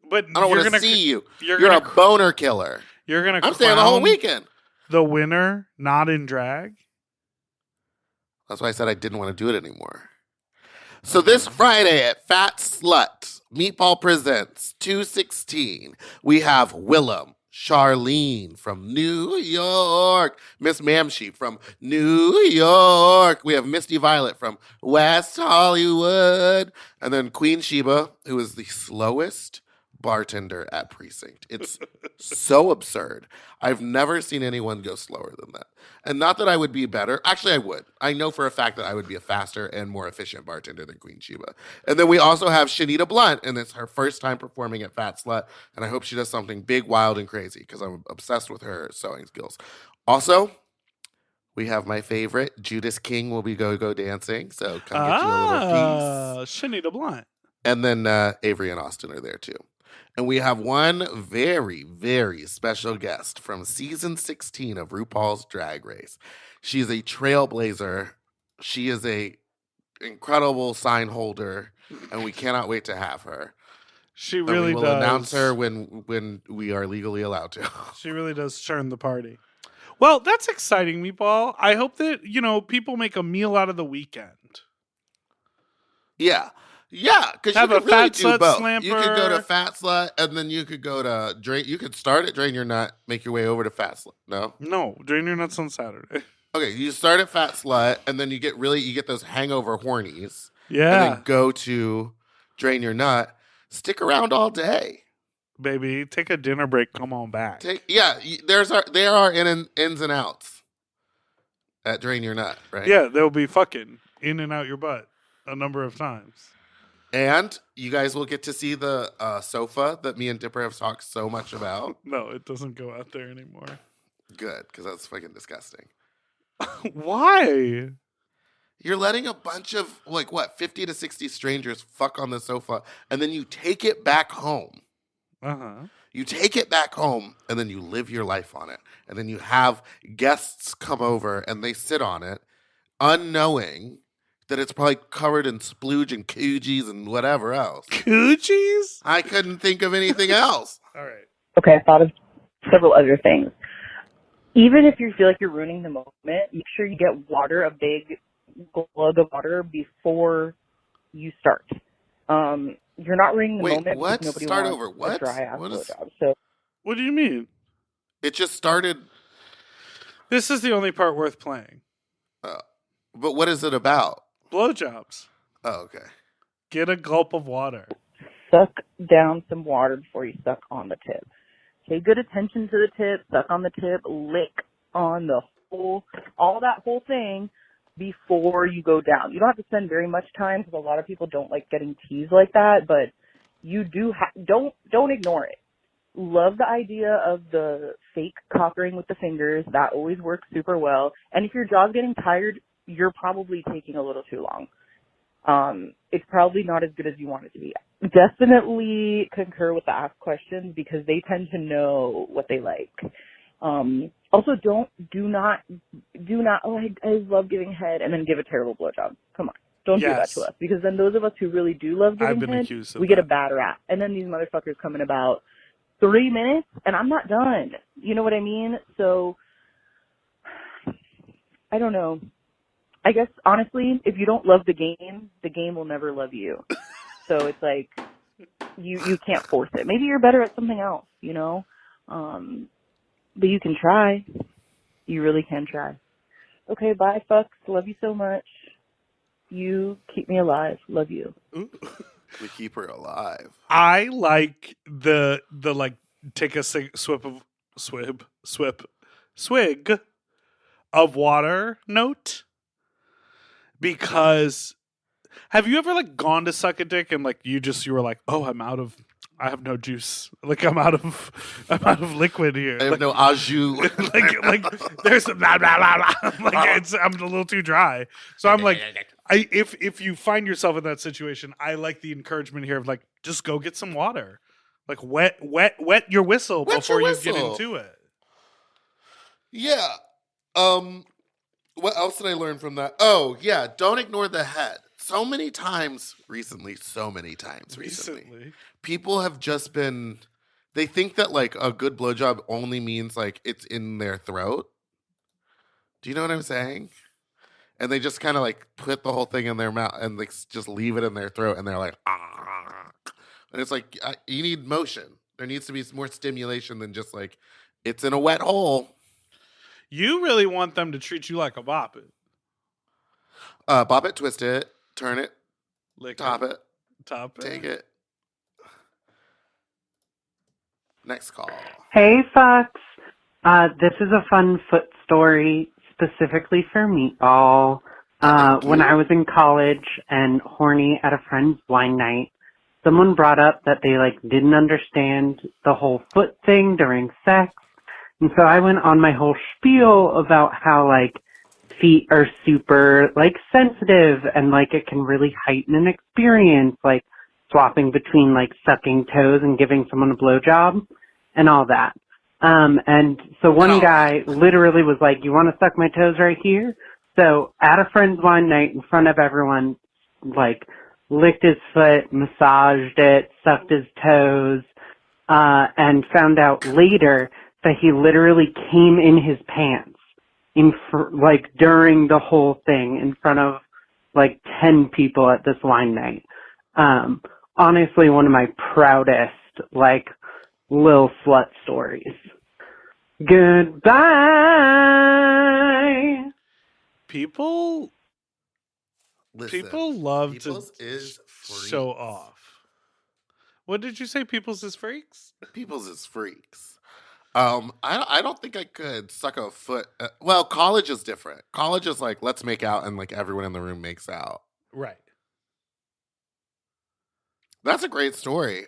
But I don't you're want to gonna- see you. You're You're a gonna, boner killer. You're gonna. I'm staying the whole weekend. The winner, not in drag. That's why I said I didn't want to do it anymore. So this Friday at Fat Slut, Meatball Presents 216, we have Willem, Charlene from New York, Miss Mamshi from New York. We have Misty Violet from West Hollywood. And then Queen Sheba, who is the slowest bartender at Precinct. It's so absurd. I've never seen anyone go slower than that. And not that I would be better. Actually, I would. I know for a fact that I would be a faster and more efficient bartender than Queen Sheba. And then we also have Shanita Blunt, and it's her first time performing at Fat Slut. And I hope she does something big, wild, and crazy because I'm obsessed with her sewing skills. Also, we have my favorite, Judas King will be go-go dancing. So come get you a little piece. Shanita Blunt. And then Avery and Austin are there too. And we have one very, very special guest from season 16 of RuPaul's Drag Race. She is a trailblazer. She is a incredible sign holder, and we cannot wait to have her. She really we will does. announce her when we are legally allowed to. She really does turn the party. Well, that's exciting, Meatball. I hope that, people make a meal out of the weekend. Yeah. Yeah, because you Have a could really Fat do Slut both. Slamper. You could go to Fat Slut, and then you could go to Drain. You could start at Drain Your Nut, make your way over to Fat Slut. No? No, drain your nuts on Saturday. Okay, you start at Fat Slut, and then you get those hangover hornies. Yeah. And then go to Drain Your Nut. Stick around all day. Baby, take a dinner break. Come on back. There are ins and outs at Drain Your Nut, right? Yeah, they'll be fucking in and out your butt a number of times. And you guys will get to see the sofa that me and Dipper have talked so much about. No, it doesn't go out there anymore. Good, because that's fucking disgusting. Why? You're letting a bunch of, 50 to 60 strangers fuck on the sofa, and then you take it back home. Uh-huh. You take it back home, and then you live your life on it. And then you have guests come over, and they sit on it, unknowing that it's probably covered in splooge and coogies and whatever else. Coogies? I couldn't think of anything else. All right. Okay, I thought of several other things. Even if you feel like you're ruining the moment, make sure you get water, a big glug of water, before you start. You're not ruining the moment. What? Because nobody Start wants over. What? A dry ass What is- blowjob. So What do you mean? It just started. This is the only part worth playing. But what is it about? Blowjobs. Oh, okay. Get a gulp of water. suck down some water before you suck on the tip. Pay good attention to the tip, suck on the tip, lick on the all that whole thing before you go down. You don't have to spend very much time because a lot of people don't like getting teased like that, but you do don't ignore it. Love the idea of the fake cockering with the fingers. That always works super well. And if your jaw's getting tired, you're probably taking a little too long. It's probably not as good as you want it to be. Definitely concur with the ask questions because they tend to know what they like. Also, do not, oh, I love giving head and then give a terrible blowjob. Come on. Don't do that to us because then those of us who really do love giving head, we get a bad rap. And then these motherfuckers come in about 3 minutes and I'm not done. You know what I mean? So, I don't know. I guess, honestly, if you don't love the game will never love you. So it's like, you can't force it. Maybe you're better at something else, you know? But you can try. You really can try. Okay, bye, fucks. Love you so much. You keep me alive. Love you. We keep her alive. I like the like take a swig of water note. Because have you ever like gone to suck a dick and like you were like, oh, I have no juice. Like I'm out of liquid here. I have like, no au jus. like there's some blah blah blah blah. Like I'm a little too dry. So I'm like, if you find yourself in that situation, I like the encouragement here of like just go get some water. Like wet your whistle before you get into it. Yeah. What else did I learn from that? Oh, yeah. Don't ignore the head. So many times recently, people have just been, they think that like a good blowjob only means like it's in their throat. Do you know what I'm saying? And they just kind of like put the whole thing in their mouth and like just leave it in their throat. And they're like, ah. And it's like, you need motion. There needs to be more stimulation than just like, it's in a wet hole. You really want them to treat you like a bop it. Bop it, twist it, turn it, Lick top it, top it. take it. Next call. Hey, Fox. This is a fun foot story specifically for Meatball. Thank When I you. was in college and horny at a friend's wine night, someone brought up that they didn't understand the whole foot thing during sex. And so I went on my whole spiel about how feet are super sensitive and it can really heighten an experience, swapping between sucking toes and giving someone a blowjob and all that. And so one guy literally was like, "You want to suck my toes right here?" So at a friend's wine night in front of everyone, licked his foot, massaged it, sucked his toes, and found out later that he literally came in his pants during the whole thing in front of 10 people at this wine night. Honestly, one of my proudest Lil Slut stories. Goodbye. People Listen, love Peoples to is freaks. show off. What did you say? People's is freaks? People's is freaks. I don't think I could suck a foot. Well, college is different. College is let's make out and everyone in the room makes out. Right. That's a great story.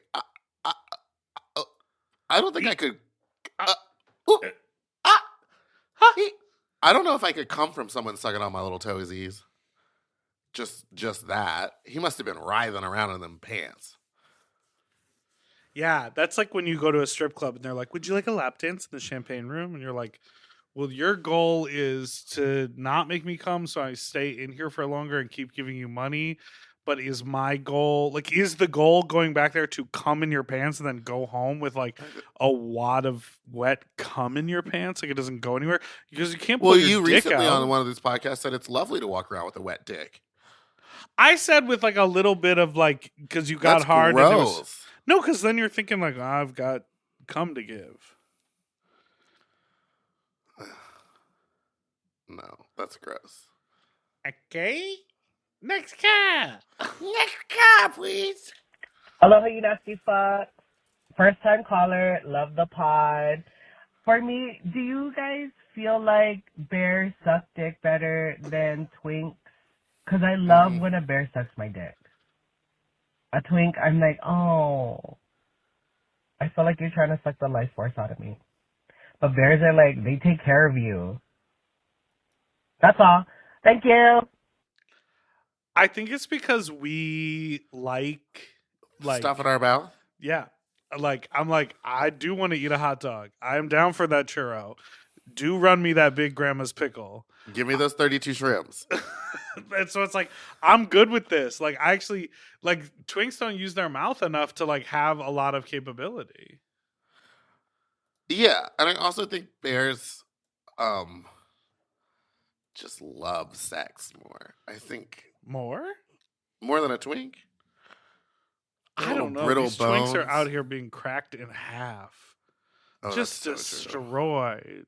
I don't think I could. I don't know if I could come from someone sucking on my little toesies. Just that. He must have been writhing around in them pants. Yeah, that's like when you go to a strip club and they're like, "Would you like a lap dance in the champagne room?" And you're like, "Well, your goal is to not make me come, so I stay in here for longer and keep giving you money. But is my goal is the goal going back there to come in your pants and then go home with a wad of wet cum in your pants? It doesn't go anywhere because you can't. Well, pull your you dick recently out. on one of these podcasts said it's lovely to walk around with a wet dick. I said with a little bit of because you got That's hard. gross. And it was, no, because then you're thinking I've got cum to give. No, that's gross. Okay. Next car. Next car, please. Aloha, you nasty fuck. First time caller, love the pod. For me, do you guys feel like bears suck dick better than twinks? Because I love when a bear sucks my dick. A twink, I'm like, oh. I feel like you're trying to suck the life force out of me. But bears are they take care of you. That's all. Thank you. I think it's because we like Stuff in our mouth? yeah. I do want to eat a hot dog. I am down for that churro. Do run me that big grandma's pickle. Give me those 32 shrimps. And so it's I'm good with this. I actually twinks don't use their mouth enough to have a lot of capability. Yeah, and I also think bears just love sex more. I think More than a twink. I don't know. Brittle These bones. twinks are out here being cracked in half. Oh, Just that's so true. destroyed.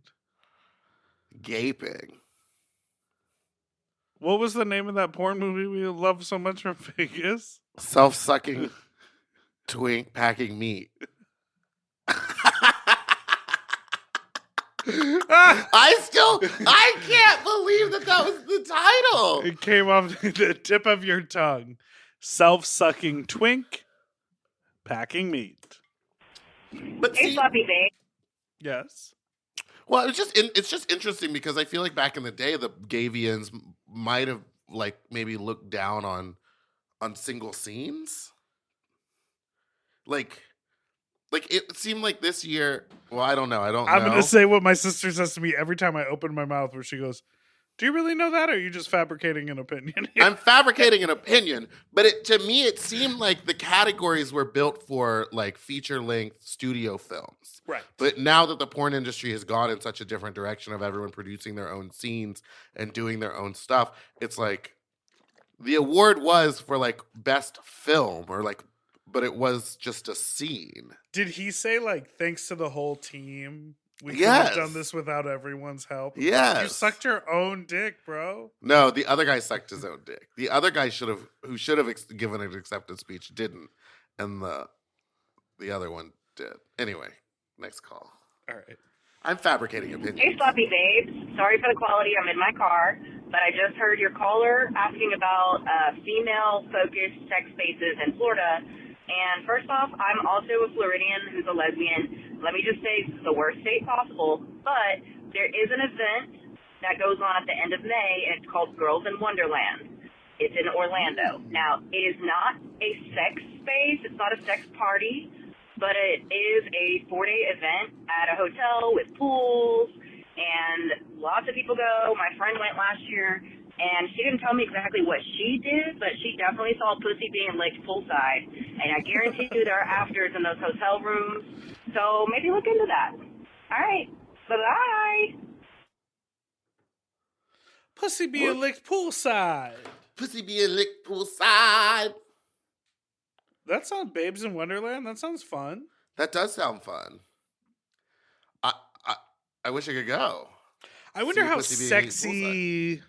Gaping. What was the name of that porn movie we love so much from Vegas? Self-sucking twink packing meat. I can't believe that was the title. It came off the tip of your tongue. Self-sucking twink packing meat. But see, Yes. well, it's just interesting because I feel like back in the day, the Gavians might have maybe looked down on single scenes. It seemed like this year. Well, I don't know. I'm going to say what my sister says to me every time I open my mouth, where she goes, "Do you really know that, or are you just fabricating an opinion?" I'm fabricating an opinion, but to me, it seemed like the categories were built for feature-length studio films. Right. But now that the porn industry has gone in such a different direction of everyone producing their own scenes and doing their own stuff, it's the award was for best film but it was just a scene. Did he say thanks to the whole team? We could Yes. have done this without everyone's help. Yes. You sucked your own dick, bro. No, the other guy sucked his own dick. The other guy who should have given an acceptance speech didn't, and the other one did. Anyway, Next call. All right. I'm fabricating Hey, opinions. sloppy babes. Sorry for the quality. I'm in my car, but I just heard your caller asking about female-focused sex spaces in Florida. And first off, I'm also a Floridian who's a lesbian. Let me just say, this is the worst state possible, but there is an event that goes on at the end of May, and it's called Girls in Wonderland. It's in Orlando. Now, it is not a sex space. It's not a sex party. But it is a 4-day event at a hotel with pools, and lots of people go. My friend went last year, and she didn't tell me exactly what she did, but she definitely saw pussy being licked poolside. And I guarantee you there are afters in those hotel rooms. So maybe look into that. All right. Bye-bye. Pussy being licked poolside. Pussy being licked poolside. That sounds Babes in Wonderland. That sounds fun. That does sound fun. I wish I could go. I wonder See how pussy being licked sexy.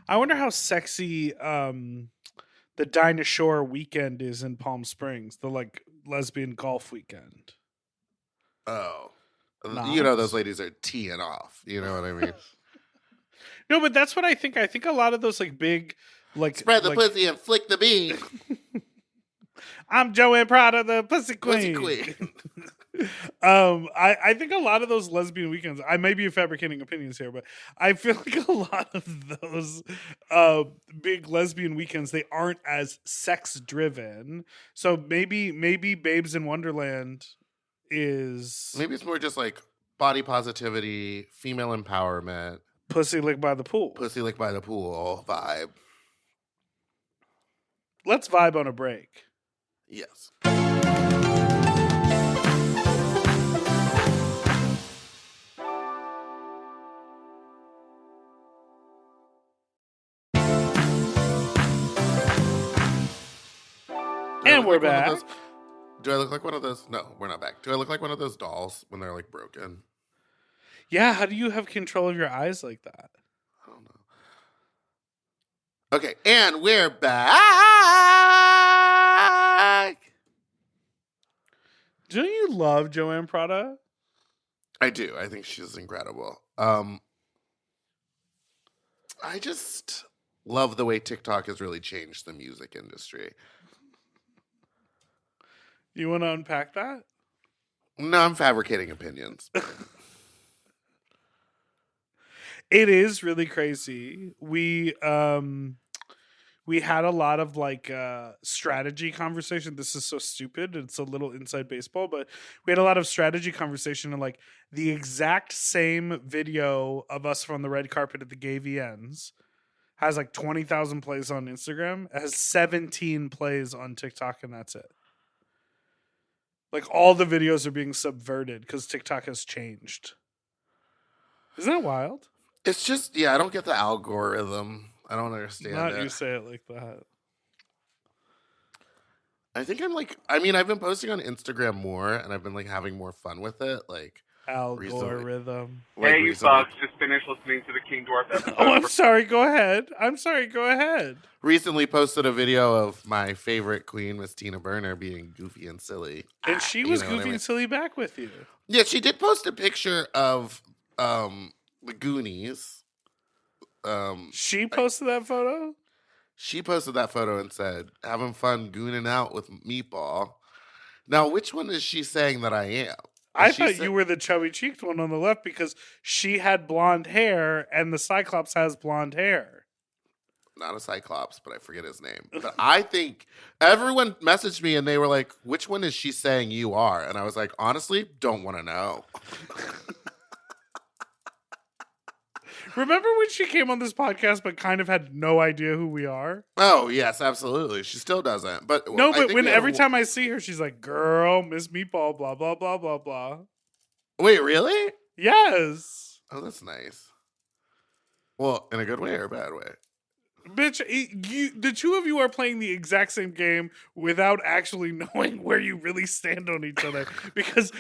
I wonder how sexy the Dinosaur weekend is in Palm Springs. The like lesbian golf weekend. Oh. Nice. You know those ladies are teeing off. You know what I mean? No, but that's what I think. I think a lot of those like big like Spread the like, pussy and flick the bean. I'm Joanne Prada, the Pussy Queen. Pussy queen. I think a lot of those lesbian weekends, I may be fabricating opinions here, but I feel like a lot of those big lesbian weekends, they aren't as sex driven. So maybe Babes in Wonderland is Maybe it's more just like body positivity, female empowerment, pussy licked by the pool. pussy licked by the pool vibe. Let's vibe on a break. Yes. And we're back. Do I look like one of those? No, we're not back. Do I look like one of those dolls when they're like broken? Yeah, how do you have control of your eyes like that? I don't know. Okay, and we're back. Don't you love Joanne Prada? I do. I think she's incredible. I just love the way TikTok has really changed the music industry. You want to unpack that? No, I'm fabricating opinions. It is really crazy. We had a lot of like strategy conversation. This is so stupid. It's a little inside baseball, but we had a lot of strategy conversation, and like the exact same video of us from the red carpet at the gay VNs has like 20,000 plays on Instagram. It has 17 plays on TikTok, and that's it. Like all the videos are being subverted because TikTok has changed. Isn't that wild? It's just, I don't get the algorithm. I don't understand Not it. you say it like that. I think I've been posting on Instagram more, and I've been like having more fun with it. Like Algorithm. Hey, you recently. fucks. Just finished listening to the King Duarte episode. Oh, I'm sorry. Go ahead. Go ahead. Recently posted a video of my favorite queen, Miss Tina Burner, being goofy and silly. And she was you know what I goofy mean? and silly back with you. Yeah, she did post a picture of the Goonies. She posted that photo? She posted that photo and said, having fun gooning out with Meatball. Now, which one is she saying that I am? I thought you were the chubby cheeked one on the left because she had blonde hair and the Cyclops has blonde hair. Not a Cyclops, but I forget his name. But I think everyone messaged me and they were like, which one is she saying you are? And I was like, honestly, don't want to know. Remember when she came on this podcast but kind of had no idea who we are? Oh, yes, absolutely. She still doesn't. But No, I but think when we had every time I see her, she's like, girl, Miss Meatball, blah, blah, blah, blah, blah. Wait, really? Yes. Oh, that's nice. Well, in a good way or a bad way? Bitch, the two of you are playing the exact same game without actually knowing where you really stand on each other. Because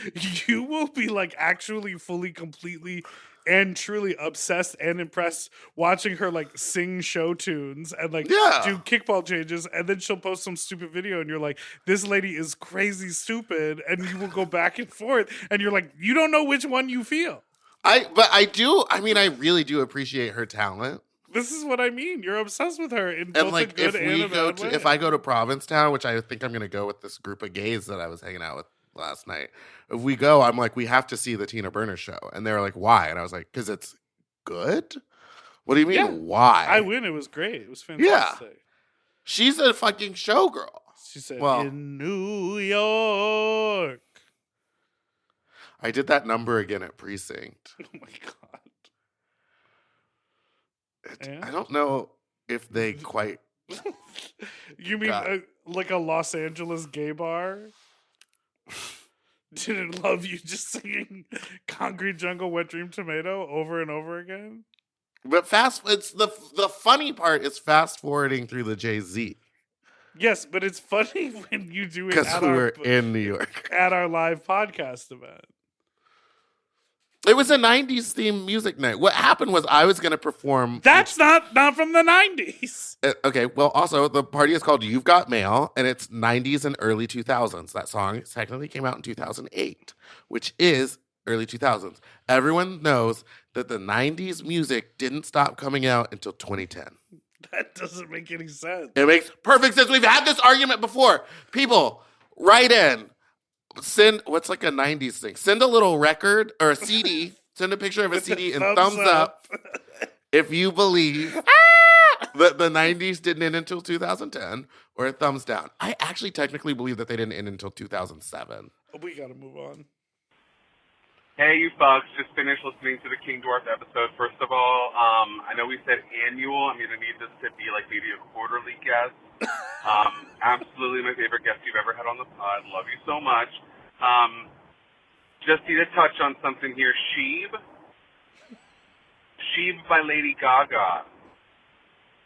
you will be like actually fully, completely and truly obsessed and impressed watching her like sing show tunes and like do kickball changes, and then she'll post some stupid video and you're like, this lady is crazy stupid, and you will go back and forth and you're like, you don't know which one you feel. I really do appreciate her talent. This is what I mean. You're obsessed with her in And both like, a good and a bad way. if I go to Provincetown, which I think I'm going to go with this group of gays that I was hanging out with last night. If we go, I'm like, we have to see the Tina Burner show. And they were like, why? And I was like, because it's good? What do you mean, why? I win. It was great. It was fantastic. Yeah. She's a fucking showgirl. She said, in New York. I did that number again at Precinct. Oh, my God. I don't know if they quite... You mean like a Los Angeles gay bar? Didn't love you just singing Concrete Jungle, Wet Dream Tomato over and over again? But it's the funny part is fast forwarding through the Jay-Z. Yes, but it's funny when you do it because we were in New York at our live podcast event. It was a 90s themed music night. What happened was I was going to perform. That's not from the 90s. Okay, well, also, the party is called You've Got Mail, and it's 90s and early 2000s. That song technically came out in 2008, which is early 2000s. Everyone knows that the 90s music didn't stop coming out until 2010. That doesn't make any sense. It makes perfect sense. We've had this argument before. People, write in. Send, what's like a 90s thing? Send a little record or a CD. Send a picture of a CD and thumbs up if you believe that the 90s didn't end until 2010, or a thumbs down. I actually technically believe that they didn't end until 2007. We got to move on. Hey, you folks, just finished listening to the King Duarte episode. First of all, I know we said annual. I'm going to need this to be like maybe a quarterly guest. Absolutely my favorite guest you've ever had on the pod. Love you so much. Just need to touch on something here. Sheeb by Lady Gaga.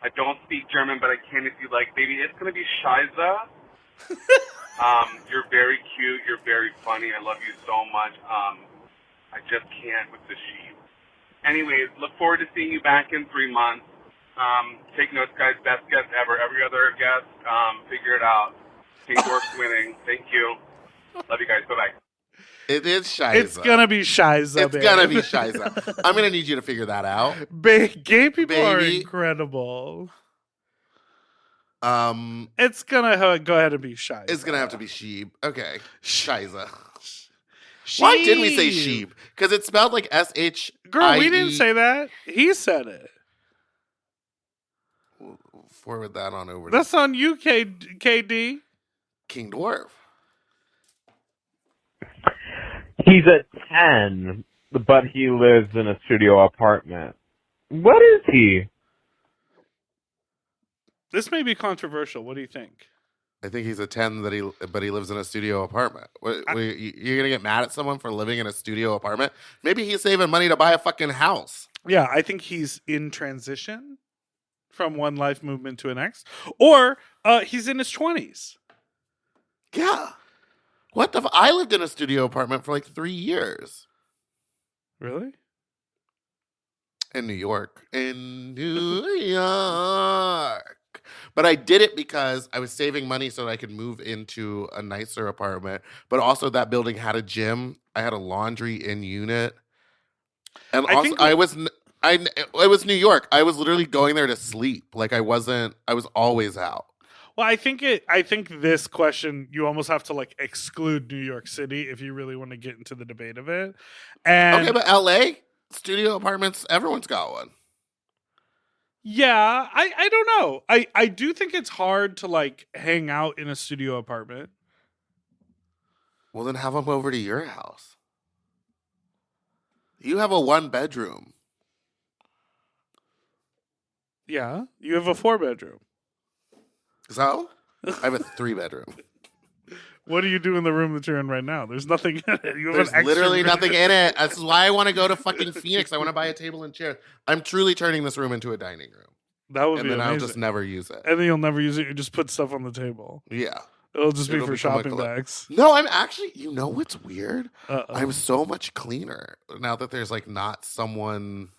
I don't speak German, but I can if you like. Baby, it's going to be Shiza. You're very cute. You're very funny. I love you so much. I just can't with the sheep. Anyways, look forward to seeing you back in 3 months. Take notes, guys. Best guest ever. Every other guest, figure it out. King Dwarf's winning. Thank you. Love you guys. Bye-bye. It is Shiza. It's going to be Shiza, It's going to be Shiza. I'm going to need you to figure that out. Gay people are incredible. It's going to go ahead and be Shiza. It's going to have to be Sheeb. Okay. Shiza. Why did we say sheep? Because it's spelled like S-H-I-E. Girl, we didn't say that. He said it. Forward that on over. That's on you, KD. King Dwarf. He's a 10, but he lives in a studio apartment. What is he? This may be controversial. What do you think? I think he's a 10, but he lives in a studio apartment. You're going to get mad at someone for living in a studio apartment? Maybe he's saving money to buy a fucking house. Yeah, I think he's in transition from one life movement to the next. Or he's in his 20s. Yeah. What the I lived in a studio apartment for like 3 years. Really? In New York. In New York. But I did it because I was saving money so that I could move into a nicer apartment. But also that building had a gym. I had a laundry in unit. And it was New York. I was literally going there to sleep. Like I was always out. Well, I think this question, you almost have to like exclude New York City if you really want to get into the debate of it. And okay, but LA studio apartments, everyone's got one. Yeah, I don't know. I do think it's hard to like hang out in a studio apartment. Well, then have them over to your house. You have a 1-bedroom. Yeah, you have a 4-bedroom. So? I have a 3-bedroom. What do you do in the room that you're in right now? There's nothing in it. There's literally nothing in it. That's why I want to go to fucking Phoenix. I want to buy a table and chair. I'm truly turning this room into a dining room. That would be amazing. And then I'll just never use it. And then you'll never use it. You just put stuff on the table. Yeah. It'll just be It'll for become a shopping collect- bags. No, I'm actually. You know what's weird? Uh-oh. I'm so much cleaner now that there's like not someone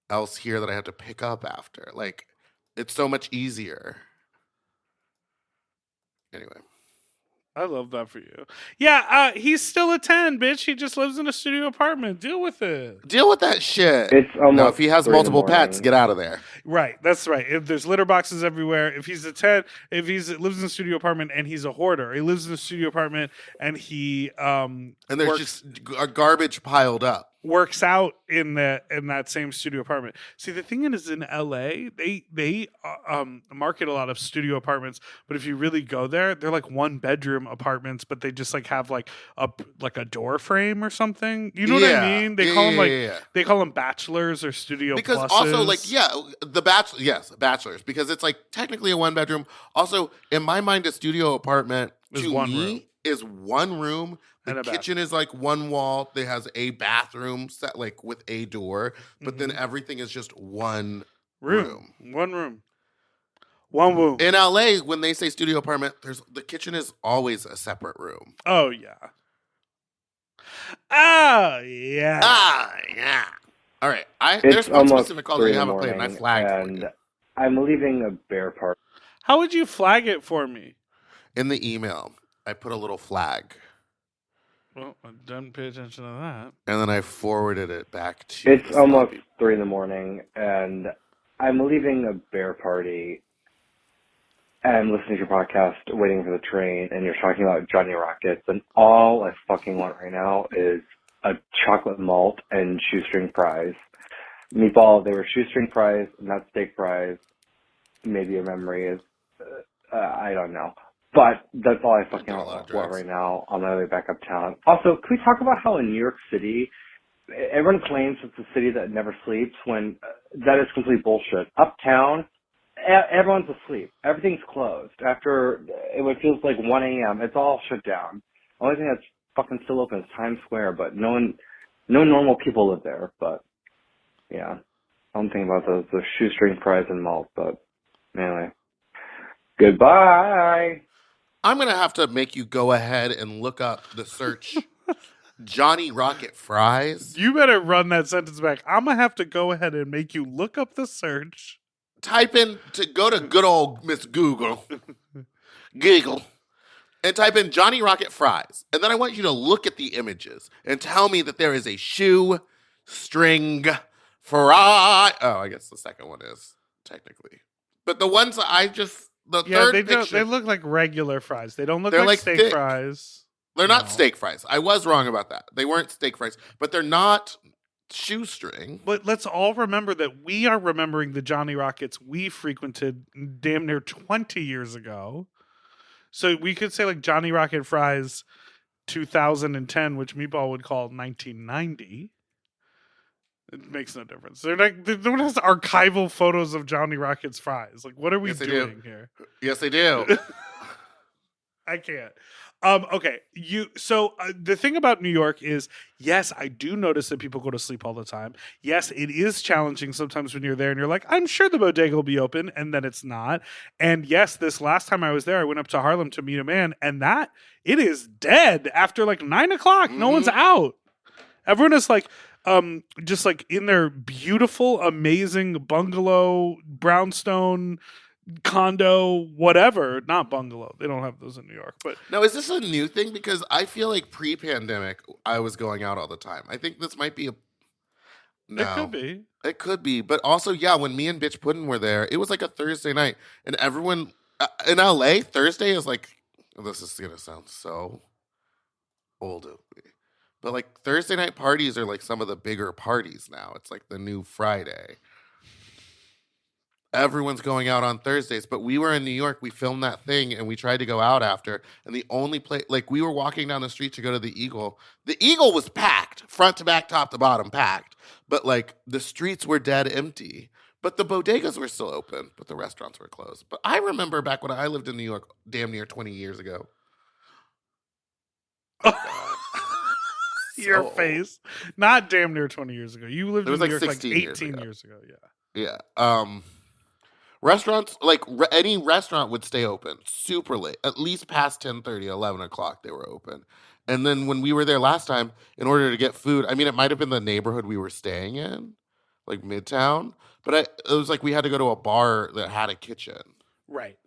else here that I have to pick up after. Like, it's so much easier. Anyway. I love that for you. Yeah, he's still a 10, bitch. He just lives in a studio apartment. Deal with it. Deal with that shit. It's almost No, if he has 3 in the multiple pets, morning. get out of there. Right, that's right. If there's litter boxes everywhere, if he's a 10, if he's lives in a studio apartment and he's a hoarder, he lives in a studio apartment and he And there's works, just a garbage piled up. works out in that same studio apartment. See, the thing is, in LA, they market a lot of studio apartments, but if you really go there, they're like 1-bedroom apartments, but they just like have like a door frame or something. You know what I mean? They call them they call them bachelors or studio Because pluses. also, like, bachelors, because it's like technically a 1-bedroom. Also, in my mind, a studio apartment Is to one me room. is one room. The And a kitchen is like one wall. It has a bathroom set like with a door, but then everything is just one room. One room. One room. In LA, when they say studio apartment, the kitchen is always a separate room. Oh yeah. Ah yeah. Ah yeah. All right. It's There's one almost specific call 3 that in you the haven't played, and I morning, flagged for and you. I'm leaving a bear party. How would you flag it for me? In the email, I put a little flag, Well, I didn't pay attention to that. and then I forwarded it back to. It's the almost sloppy- 3 in the morning, and I'm leaving a bear party. And I'm listening to your podcast, waiting for the train, and you're talking about Johnny Rockets, and all I fucking want right now is a chocolate malt and shoestring fries. Meatball, they were shoestring fries, not steak fries. Maybe your memory is, I don't know. But that's all I fucking want right now on my way back uptown. Also, can we talk about how in New York City, everyone claims it's a city that never sleeps when that is complete bullshit. Uptown, everyone's asleep. Everything's closed. After it feels like 1 a.m., it's all shut down. The only thing that's fucking still open is Times Square, but no normal people live there. But yeah, I'm thinking about those shoestring fries and malt. But anyway, goodbye. I'm gonna have to make you go ahead and look up the search Johnny Rocket fries. You better run that sentence back. I'm gonna have to go ahead and make you look up the search. Go to good old Miss Google, and type in Johnny Rocket fries, and then I want you to look at the images and tell me that there is a shoe string fry. Oh, I guess the second one is technically, but the ones that third picture, they look like regular fries. They don't look They're like like steak thick. fries. They're not steak fries. I was wrong about that. They weren't steak fries, but they're not shoestring. But let's all remember that we are remembering the Johnny Rockets we frequented damn near 20 years ago. So we could say like Johnny Rocket fries 2010, which Meatball would call 1990. It makes no difference. No one has archival photos of Johnny Rocket's fries. Like, what are we Yes, they doing do. here? Yes, they do. I can't. Okay. The thing about New York is, yes, I do notice that people go to sleep all the time. Yes, it is challenging sometimes when you're there and you're like, I'm sure the bodega will be open, and then it's not. And yes, this last time I was there, I went up to Harlem to meet a man, and it is dead after like 9 o'clock. No one's out. Everyone is like, just like in their beautiful, amazing bungalow, brownstone condo, whatever. Not bungalow. They don't have those in New York. But now, is this a new thing? Because I feel like pre-pandemic, I was going out all the time. I think this might be no. It could be. It could be. But also, yeah, when me and Bitch Puddin were there, it was like a Thursday night. And everyone in LA, Thursday is like, this is going to sound so old of me. But like Thursday night parties are like some of the bigger parties now. It's like the new Friday. Everyone's going out on Thursdays, but we were in New York. We filmed that thing, and we tried to go out after. And the only place, like, we were walking down the street to go to the Eagle. The Eagle was packed, front to back, top to bottom, packed. But like, the streets were dead empty. But the bodegas were still open, but the restaurants were closed. But I remember back when I lived in New York, damn near 20 years ago. Oh, Your face. Not damn near 20 years ago. You lived It in was New like York like 16 18 years ago. years ago. Yeah. Yeah. Restaurants, like any restaurant would stay open super late, at least past 10:30, 11 o'clock they were open. And then when we were there last time, in order to get food, I mean, it might have been the neighborhood we were staying in, like Midtown, but it was like we had to go to a bar that had a kitchen. Right.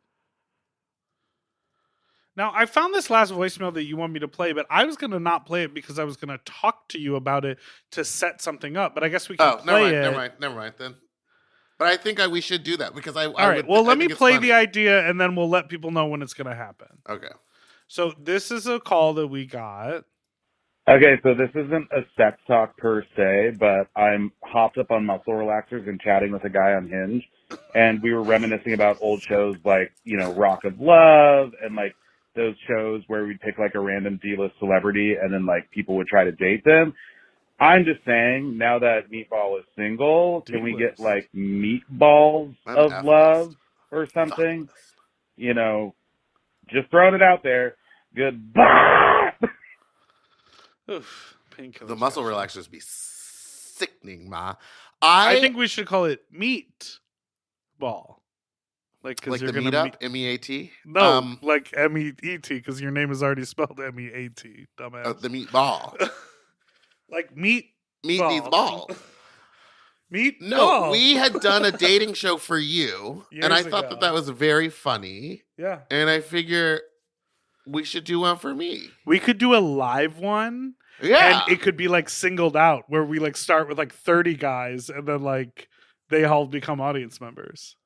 Now, I found this last voicemail that you want me to play, but I was going to not play it because I was going to talk to you about it to set something up. But I guess we can play it. Never mind then. But I think we should do that because All right. Well, let me play the idea, and then we'll let people know when it's going to happen. Okay. So this is a call that we got. Okay, so this isn't a sex talk per se, but I'm hopped up on muscle relaxers and chatting with a guy on Hinge, and we were reminiscing about old shows like, you know, Rock of Love and like those shows where we'd pick like a random D-list celebrity and then like people would try to date them. I'm just saying, now that Meatball is single, can we get like meatballs of love or something? You know, just throwing it out there. Goodbye. Oof, painkillers. The muscle relaxers be sickening, ma. I think we should call it meat ball. Like the you're meet gonna up, M-E-A-T? No, like M-E-E-T, because your name is already spelled M-E-A-T, dumbass. The meatball. Like meat needs ball. Meat No, ball. we had done a dating show for you, and I thought ago. that was very funny. Yeah. And I figure we should do one for me. We could do a live one. Yeah. And it could be like singled out where we like start with like 30 guys and then like they all become audience members.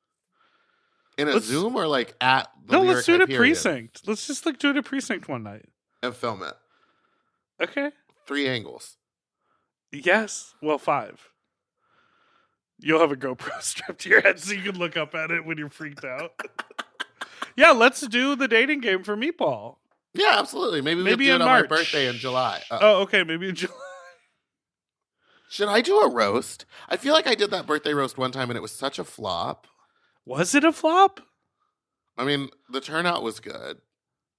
In a Zoom or like at the No, Lyric let's do it at Hyperion? Precinct. Let's just like do it at Precinct one night. And film it. Okay. 3 angles. Yes. Well, 5. You'll have a GoPro strapped to your head so you can look up at it when you're freaked out. Yeah, let's do the dating game for Meatball. Yeah, absolutely. Maybe we'll do in it on March. my birthday in July. Oh, okay. Maybe in July. Should I do a roast? I feel like I did that birthday roast one time and it was such a flop. Was it a flop? I mean, the turnout was good,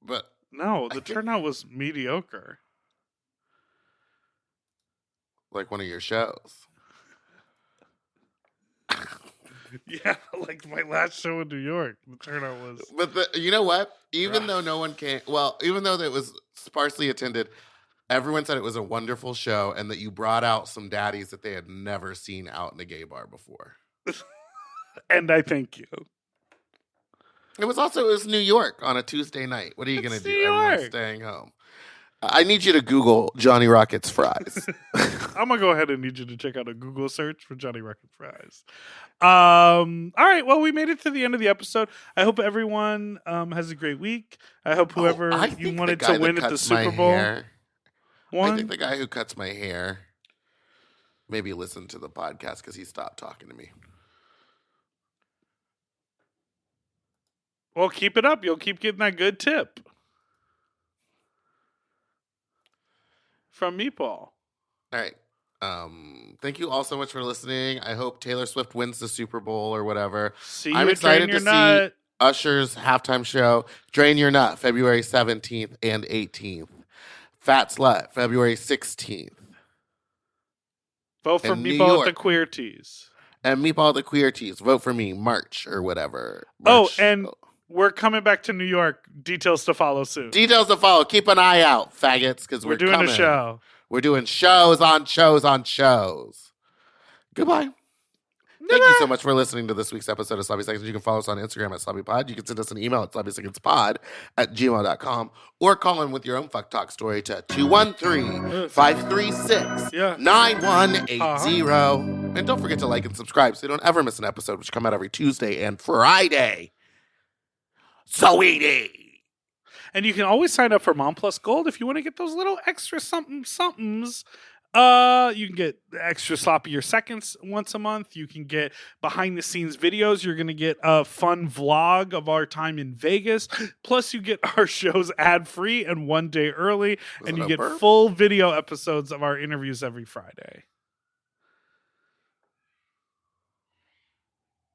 but no, the turnout was mediocre. Like one of your shows. Yeah, like my last show in New York, the turnout was. But you know what? Even though no one came, even though it was sparsely attended, everyone said it was a wonderful show and that you brought out some daddies that they had never seen out in a gay bar before. And I thank you. It was New York on a Tuesday night. What are you going to do? New Everyone's York. staying home. I need you to Google Johnny Rockets fries. I'm gonna go ahead and need you to check out a Google search for Johnny Rocket Fries. All right, well, we made it to the end of the episode. I hope everyone has a great week. I hope whoever you wanted to win at the Super Bowl won. I think the guy who cuts my hair maybe listened to the podcast because he stopped talking to me. Well, keep it up. You'll keep getting that good tip from Meatball. All right. Thank you all so much for listening. I hope Taylor Swift wins the Super Bowl or whatever. See you I'm at excited Drain to Your see Nut. Usher's halftime show, Drain Your Nut, February 17th and 18th. Fat Slut, February 16th. Vote for And New Meatball York. at the Queer Tees. And Meatball the Queer Tees. Vote for me, March or whatever. Oh, March. and we're coming back to New York. Details to follow soon. Details to follow. Keep an eye out, faggots, because We're doing coming. a show. We're doing shows on shows on shows. Goodbye. Thank you so much for listening to this week's episode of Sloppy Seconds. You can follow us on Instagram at SloppyPod. You can send us an email at sloppysecondspod@gmail.com or call in with your own fuck talk story to 213-536-9180. And don't forget to like and subscribe so you don't ever miss an episode, which come out every Tuesday and Friday. So easy. And you can always sign up for Mom Plus Gold if you want to get those little extra somethings. You can get extra sloppier seconds once a month. You can get behind the scenes videos. You're going to get a fun vlog of our time in Vegas. Plus, you get our shows ad free and 1 day early. And you get full video episodes of our interviews every Friday.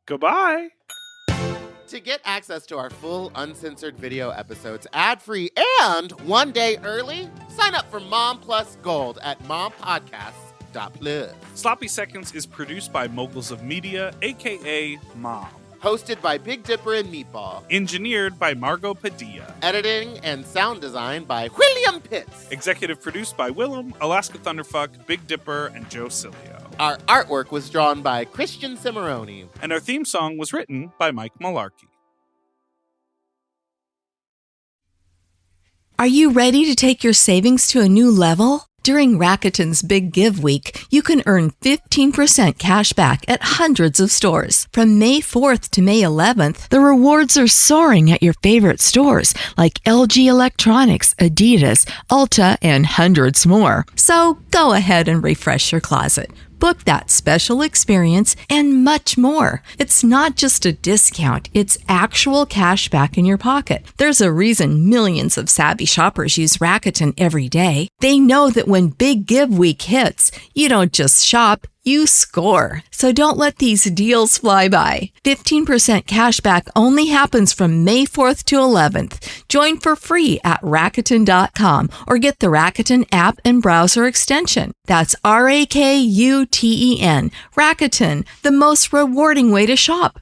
Goodbye. To get access to our full uncensored video episodes ad-free and 1 day early, sign up for Mom Plus Gold at mompodcasts.plus. Sloppy Seconds is produced by Moguls of Media, a.k.a. Mom. Hosted by Big Dipper and Meatball. Engineered by Margot Padilla. Editing and sound design by William Pitts. Executive produced by Willem, Alaska Thunderfuck, Big Dipper, and Joe Cilio. Our artwork was drawn by Christian Cimarroni. And our theme song was written by Mike Malarkey. Are you ready to take your savings to a new level? During Rakuten's Big Give Week, you can earn 15% cash back at hundreds of stores. From May 4th to May 11th, the rewards are soaring at your favorite stores like LG Electronics, Adidas, Ulta, and hundreds more. So go ahead and refresh your closet. Book that special experience and much more. It's not just a discount, it's actual cash back in your pocket. There's a reason millions of savvy shoppers use Rakuten every day. They know that when Big Give Week hits, you don't just shop, you score. So don't let these deals fly by. 15% cash back only happens from May 4th to 11th. Join for free at Rakuten.com or get the Rakuten app and browser extension. That's Rakuten. Rakuten, the most rewarding way to shop.